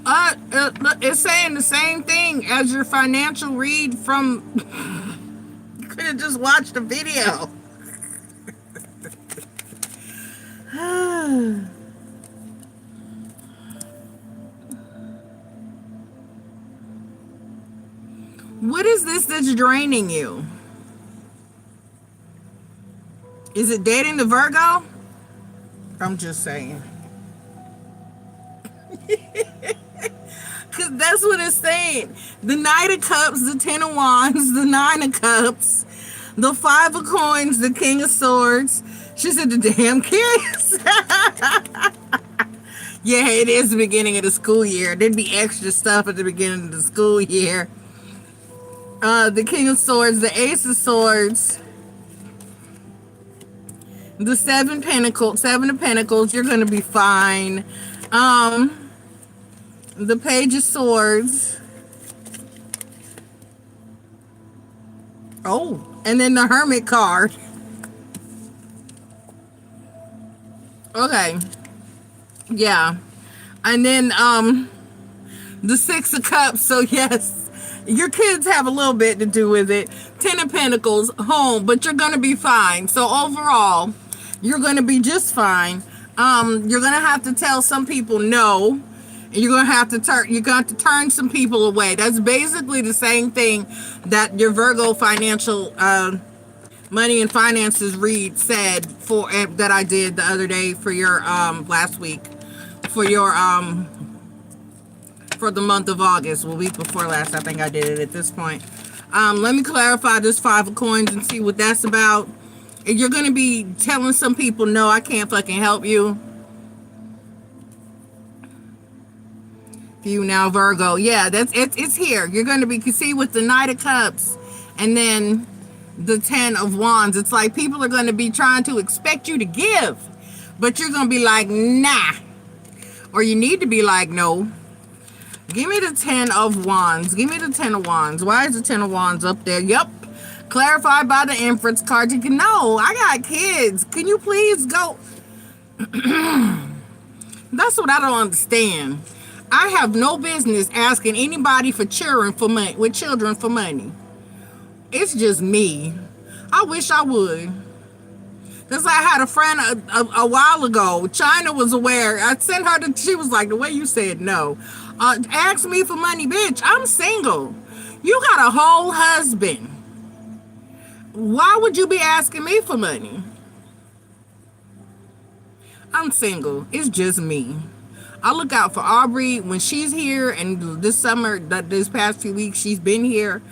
It's saying the same thing as your financial read from... You could have just watched the video. What is this that's draining you? Is it dating the Virgo? I'm just saying. Because that's what it's saying. The Knight of Cups, the Ten of Wands, the Nine of Cups, the Five of Coins, the King of Swords. She said the damn kids. Yeah, it is the beginning of the school year. There'd be extra stuff at the beginning of the school year. The King of Swords, the Ace of Swords, the Seven of Pentacles. You're gonna be fine. The Page of Swords. Oh, and then the Hermit card. Okay. Yeah. And then the Six of Cups. So yes, your kids have a little bit to do with it. Ten of Pentacles, home, but you're gonna be fine. So overall, you're gonna be just fine. You're gonna have to tell some people no. You're gonna have to turn some people away. That's basically the same thing that your Virgo financial money and finances read said for that I did the other day for your last week for your for the month of August. Well, week before last, I think I did it at this point. Let me clarify this Five of Coins and see what that's about. You're gonna be telling some people no, I can't fucking help you. You now, Virgo. Yeah, it's here. You're going to be, you see, with the Knight of Cups and then the Ten of Wands. It's like people are going to be trying to expect you to give, but you're going to be like, nah. Or you need to be like, no. Give me the Ten of Wands. Give me the Ten of Wands. Why is the Ten of Wands up there? Yep. Clarified by the Empress card. You can, no, I got kids. Can you please go? That's what I don't understand. I have no business asking anybody for children for money, with children for money. It's just me. I wish I would. Because I had a friend a while ago. China was aware. I sent her to, she was like, the way you said no. Ask me for money, bitch. I'm single. You got a whole husband. Why would you be asking me for money? I'm single. It's just me. I look out for Aubrey when she's here, and this summer, this past few weeks, she's been here.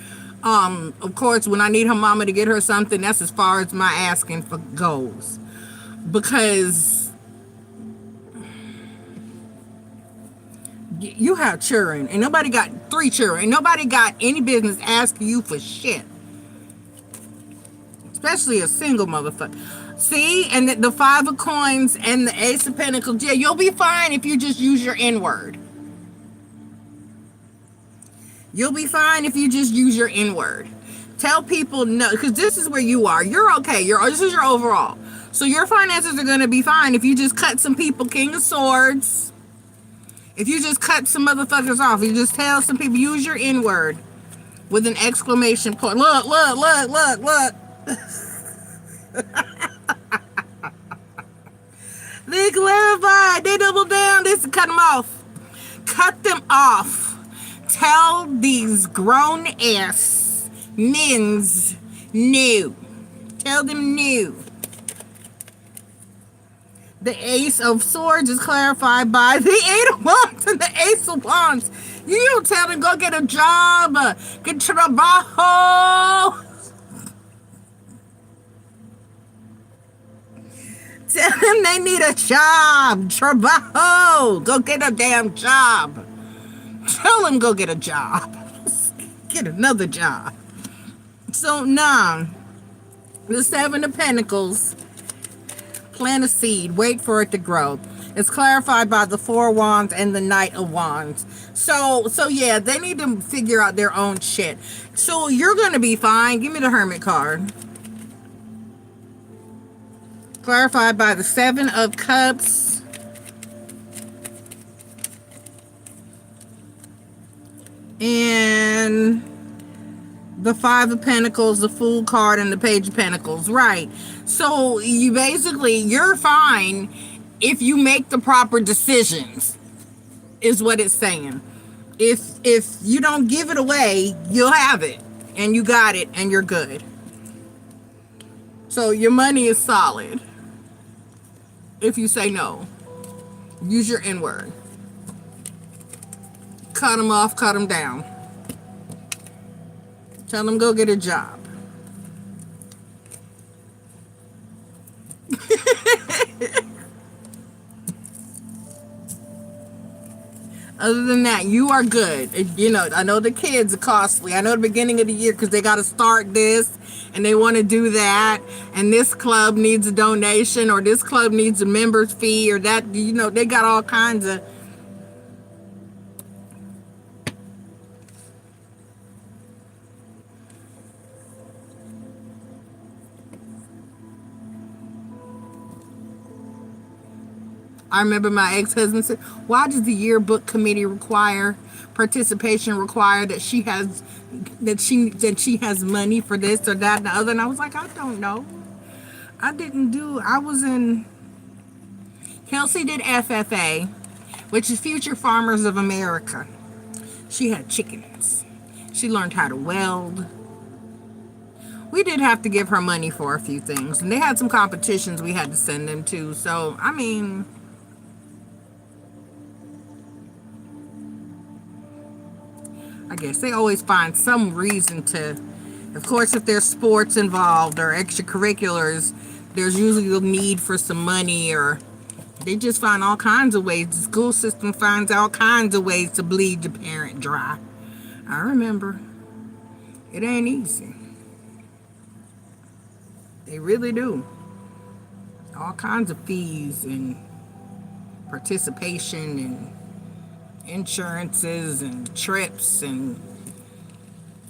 Of course, when I need her mama to get her something, that's as far as my asking for goes. Because you have children, and nobody got 3 children, and nobody got any business asking you for shit. Especially a single motherfucker. See, and the Five of Coins and the Ace of Pentacles. Yeah, you'll be fine if you just use your N-word. You'll be fine if you just use your N-word. Tell people no, because this is where you are. You're okay. This is your overall. So your finances are going to be fine if you just cut some people, King of Swords. If you just cut some motherfuckers off. You just tell some people, use your N-word with an exclamation point. Look, look, look, look, look. They clarified. They double down. They cut them off. Cut them off. Tell these grown ass men's no. Tell them no. The Ace of Swords is clarified by the Eight of Wands and the Ace of Wands. You don't tell them go get a job, get trabajo. Tell them they need a job. Trabajo. Go get a damn job. Tell them go get a job. Get another job. So now, the Seven of Pentacles. Plant a seed. Wait for it to grow. It's clarified by the Four of Wands and the Knight of Wands. So yeah, they need to figure out their own shit. So you're going to be fine. Give me the Hermit card. Clarified by the Seven of Cups. And the Five of Pentacles, the Fool card, and the Page of Pentacles. Right. So you basically, you're fine if you make the proper decisions, is what it's saying. If you don't give it away, you'll have it. And you got it, and you're good. So your money is solid. If you say no, use your N word. Cut them off, cut them down. Tell them go get a job. Other than that, you are good. You know, I know the kids are costly. I know the beginning of the year because they got to start this and they want to do that. And this club needs a donation or this club needs a member's fee or that, you know, they got all kinds of. I remember my ex-husband said, why does the yearbook committee require participation, require that she has money for this or that and the other? And I was like, I don't know. I was in, Kelsey did FFA, which is Future Farmers of America. She had chickens. She learned how to weld. We did have to give her money for a few things. And they had some competitions we had to send them to. So, I mean, I guess they always find some reason to, of course, if there's sports involved or extracurriculars, there's usually a need for some money, or they just find all kinds of ways. The school system finds all kinds of ways to bleed the parent dry. I remember. It ain't easy. They really do. All kinds of fees and participation and insurances and trips and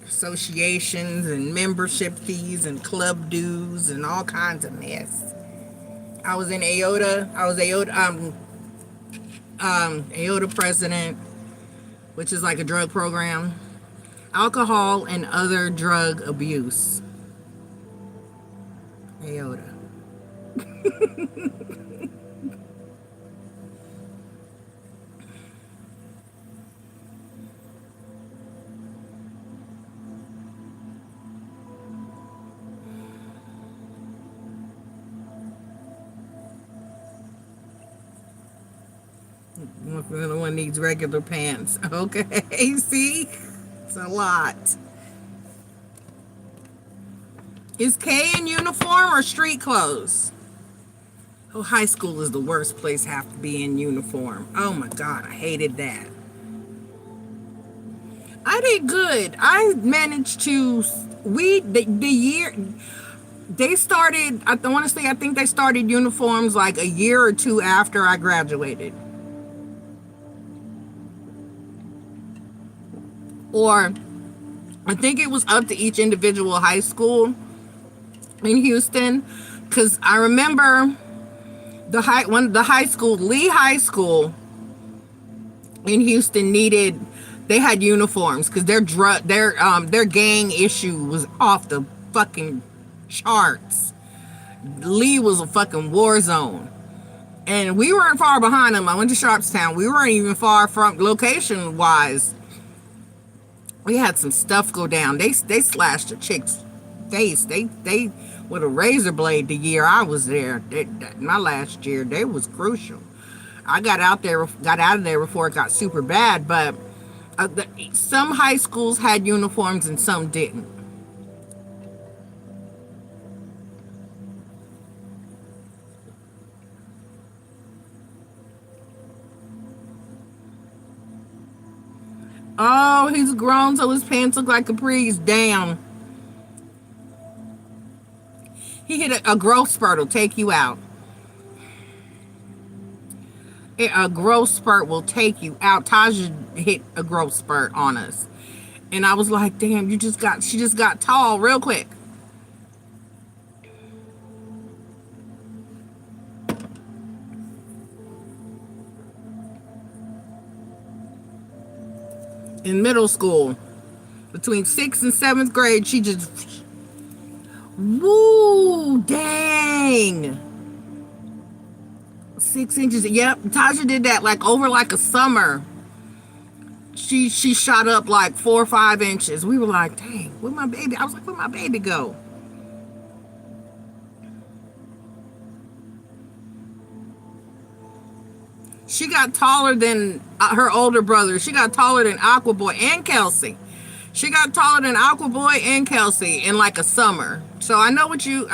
associations and membership fees and club dues and all kinds of mess. I was in AOTA. I was AOTA president, which is like a drug program. Alcohol and other drug abuse. AOTA. The other one needs regular pants. Okay, see? It's a lot. Is Kay in uniform or street clothes? Oh, high school is the worst place to have to be in uniform. Oh my God, I hated that. I did good. I managed to, the year, they started, I want to say, I think they started uniforms like a year or two after I graduated. Or I think it was up to each individual high school in Houston, because I remember the high school, Lee High School in Houston they had uniforms because their gang issue was off the fucking charts. Lee was a fucking war zone, and we weren't far behind them. I went to Sharpstown. We weren't even far from location wise. We had some stuff go down. They slashed a chick's face. They with a razor blade the year I was there. My last year, they was crucial. I got out of there before it got super bad. But some high schools had uniforms and some didn't. Oh, he's grown so his pants look like capris. Damn. He hit a growth spurt will take you out. A growth spurt will take you out. Taja hit a growth spurt on us. And I was like, damn, she just got tall real quick. In middle school, between 6th and 7th grade, she just, woo, dang. 6 inches. Yep, Tasha did that like over like a summer. She shot up like 4 or 5 inches. We were like, dang, where'd my baby? I was like, where'd my baby go? She got taller than her older brother. She got taller than Aquaboy and Kelsey. She got taller than Aquaboy and Kelsey in like a summer. So I know what you.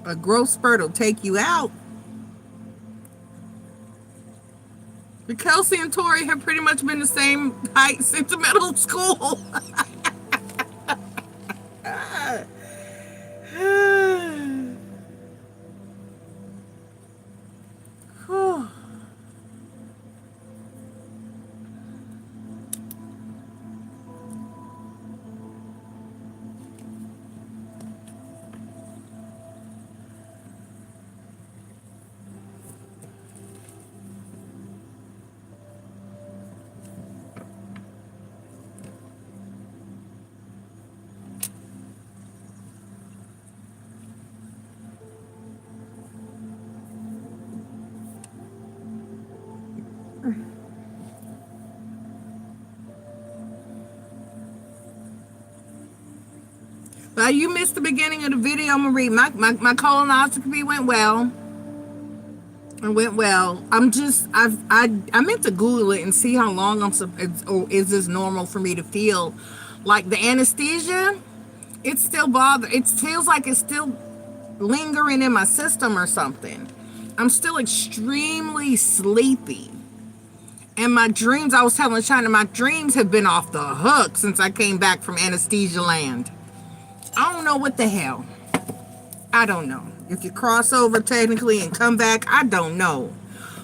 A growth spurt will take you out. But Kelsey and Tori have pretty much been the same height since middle school. Well, you missed the beginning of the video, Marie. My colonoscopy went well. It went well. I meant to Google it and see how long or is this normal for me to feel like the anesthesia? It still bothers. It feels like it's still lingering in my system or something. I'm still extremely sleepy. And my dreams, I was telling China, my dreams have been off the hook since I came back from anesthesia land. I don't know what the hell. I don't know. If you cross over technically and come back, I don't know.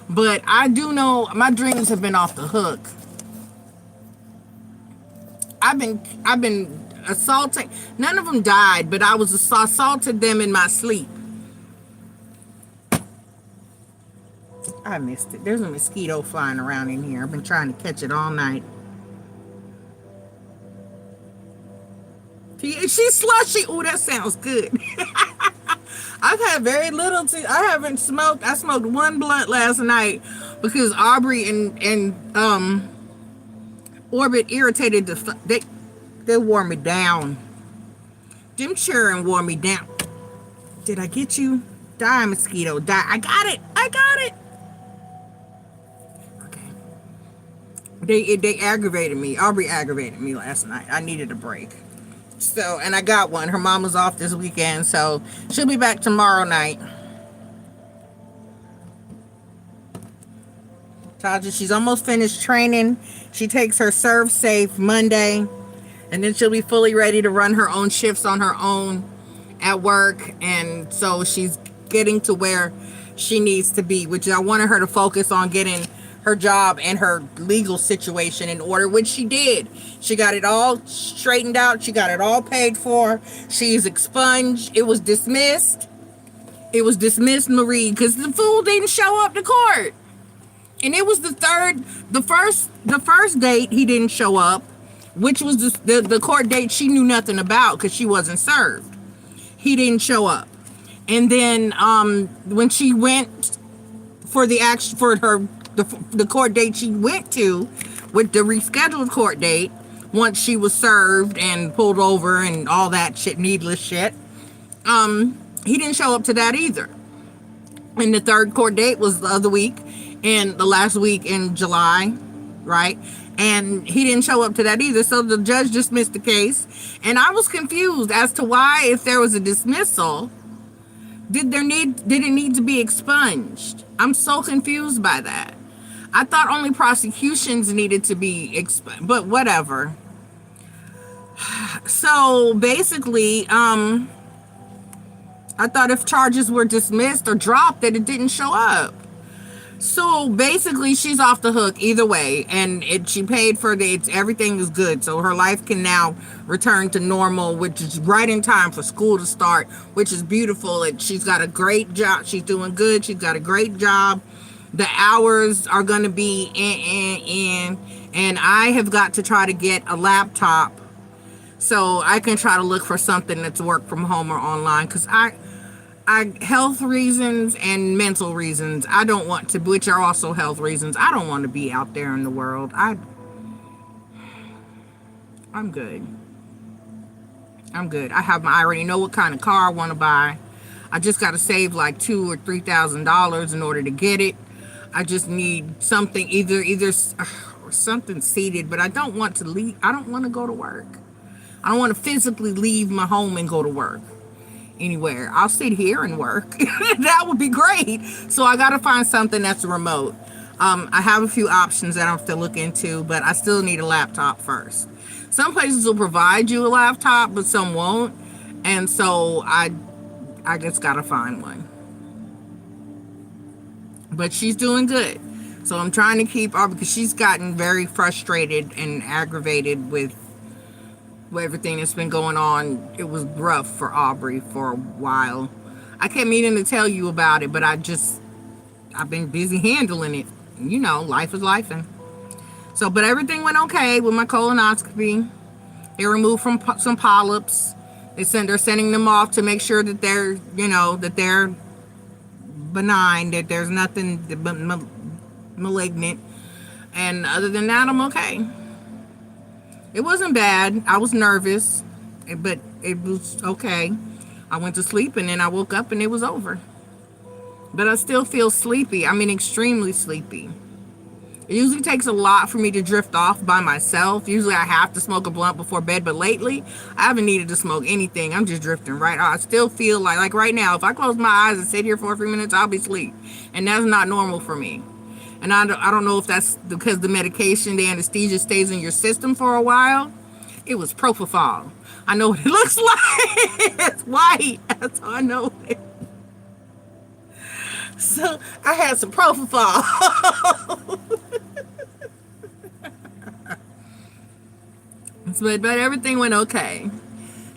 But I do know my dreams have been off the hook. I've been assaulted. None of them died, but I was assaulted them in my sleep. I missed it. There's a mosquito flying around in here. I've been trying to catch it all night. She's slushy. Oh, that sounds good. I've had very little I haven't smoked. I smoked one blunt last night because Aubrey and Orbit irritated they wore me down. Them cheering wore me down. Did I get you? Die, mosquito, die. I got it. Okay. They aggravated me. Aubrey aggravated me last night. I needed a break. So, and I got one. Her mom was off this weekend, so she'll be back tomorrow night. Taja, she's almost finished training. She takes her serve safe Monday, and then she'll be fully ready to run her own shifts on her own at work. And so she's getting to where she needs to be, which I wanted her to focus on getting her job and her legal situation in order, which she did. She got it all straightened out. She got it all paid for. She's expunged. It was dismissed. Marie, because the fool didn't show up to court. And it was the first date he didn't show up, which was the court date she knew nothing about because she wasn't served. He didn't show up. And then when she went for the court date she went to, with the rescheduled court date, once she was served and pulled over and all that shit, needless shit, he didn't show up to that either. And the third court date was the other week, and the last week in July, right? And he didn't show up to that either. So the judge dismissed the case, and I was confused as to why, if there was a dismissal, did it need to be expunged? I'm so confused by that. I thought only prosecutions needed to be expunged, but whatever. So basically, I thought if charges were dismissed or dropped that it didn't show up. So basically she's off the hook either way, and she paid for everything is good. So her life can now return to normal, which is right in time for school to start, which is beautiful. And she's got a great job. She's doing good. She's got a great job. The hours are going to be in, and I have got to try to get a laptop so I can try to look for something that's work from home or online, because I health reasons and mental reasons, I don't want to, which are also health reasons, I don't want to be out there in the world. I'm good. I'm good. I already know what kind of car I want to buy. I just got to save like $2,000 or $3,000 in order to get it. I just need something either or something seated, but I don't want to leave. I don't want to go to work. I don't want to physically leave my home and go to work anywhere. I'll sit here and work. That would be great. So I got to find something that's remote. I have a few options that I have to look into, but I still need a laptop first. Some places will provide you a laptop, but some won't. And so I just got to find one. But she's doing good. So I'm trying to keep her because she's gotten very frustrated and aggravated with everything that's been going on. It was rough for Aubrey for a while. I kept meaning to tell you about it, but I've been busy handling it. You know, life is life. So, but everything went okay with my colonoscopy. They removed from some polyps. They're sending them off to make sure that they're benign, that there's nothing malignant. And other than that, I'm okay. It wasn't bad. I was nervous, but it was okay. I went to sleep and then I woke up and it was over. But I still feel sleepy. I mean, extremely sleepy. It usually takes a lot for me to drift off by myself. Usually I have to smoke a blunt before bed, but lately I haven't needed to smoke anything. I'm just drifting right off. I still feel like right now, if I close my eyes and sit here for a few minutes, I'll be asleep. And that's not normal for me. And I don't know if that's because the medication, the anesthesia stays in your system for a while. It was propofol. I know what it looks like. It's white. That's all I know. So I had some propofol. But everything went okay.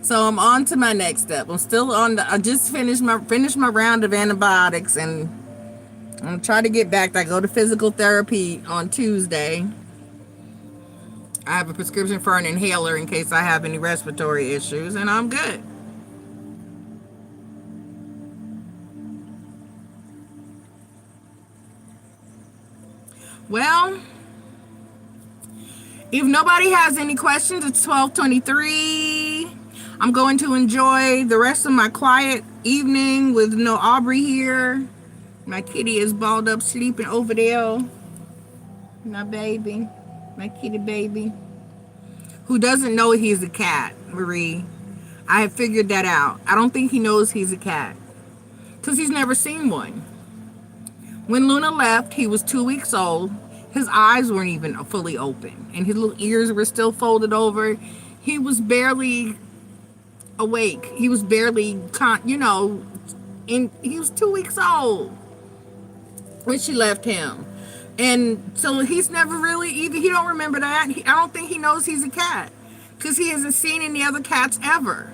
So I'm on to my next step. I just finished my round of antibiotics, and I'm gonna try to get back. I go to physical therapy on Tuesday. I have a prescription for an inhaler in case I have any respiratory issues, and I'm good. Well, if nobody has any questions, it's 12:23. I'm going to enjoy the rest of my quiet evening with no Aubrey here. My kitty is balled up sleeping over there. My baby. My kitty baby. Who doesn't know he's a cat, Marie. I have figured that out. I don't think he knows he's a cat. Because he's never seen one. When Luna left, he was 2 weeks old. His eyes weren't even fully open. And his little ears were still folded over. He was barely awake. He was barely, he was 2 weeks old when she left him. And so he's never really, even he don't remember that. I don't think he knows he's a cat. Because he hasn't seen any other cats ever.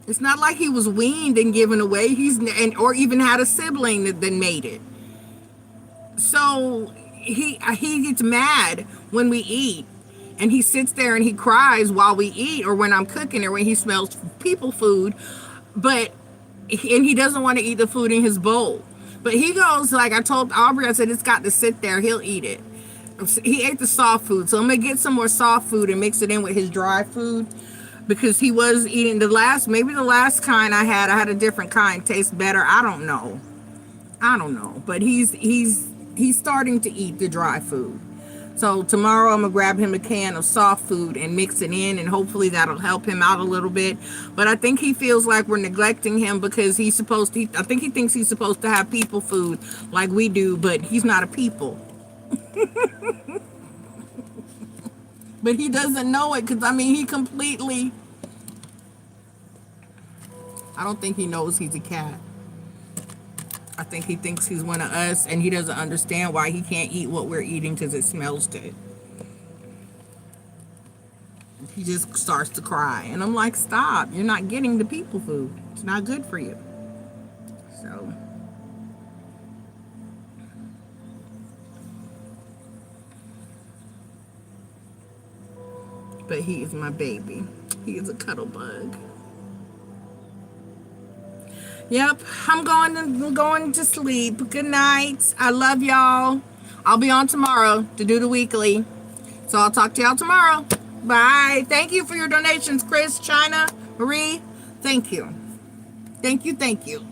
It's not like he was weaned and given away. Or even had a sibling that made it. So he gets mad when we eat, and he sits there and he cries while we eat, or when I'm cooking, or when he smells people food, and he doesn't want to eat the food in his bowl. But he goes, like I told Aubrey, I said, it's got to sit there, he'll eat it. He ate the soft food, so I'm gonna get some more soft food and mix it in with his dry food, because he was eating the last kind I had a different kind. Tastes better. I don't know, but he's starting to eat the dry food. So tomorrow I'm gonna grab him a can of soft food and mix it in, and hopefully that'll help him out a little bit. But I think he feels like we're neglecting him because I think he thinks he's supposed to have people food like we do, but he's not a people. But he doesn't know it, because he completely, I don't think he knows he's a cat. I think he thinks he's one of us, and he doesn't understand why he can't eat what we're eating because it smells good. He just starts to cry, and I'm like, stop, you're not getting the people food. It's not good for you. So but he is my baby. He is a cuddle bug. Yep, I'm going to sleep. Good night. I love y'all. I'll be on tomorrow to do the weekly. So I'll talk to y'all tomorrow. Bye. Thank you for your donations, Chris, China, Marie. Thank you. Thank you. Thank you.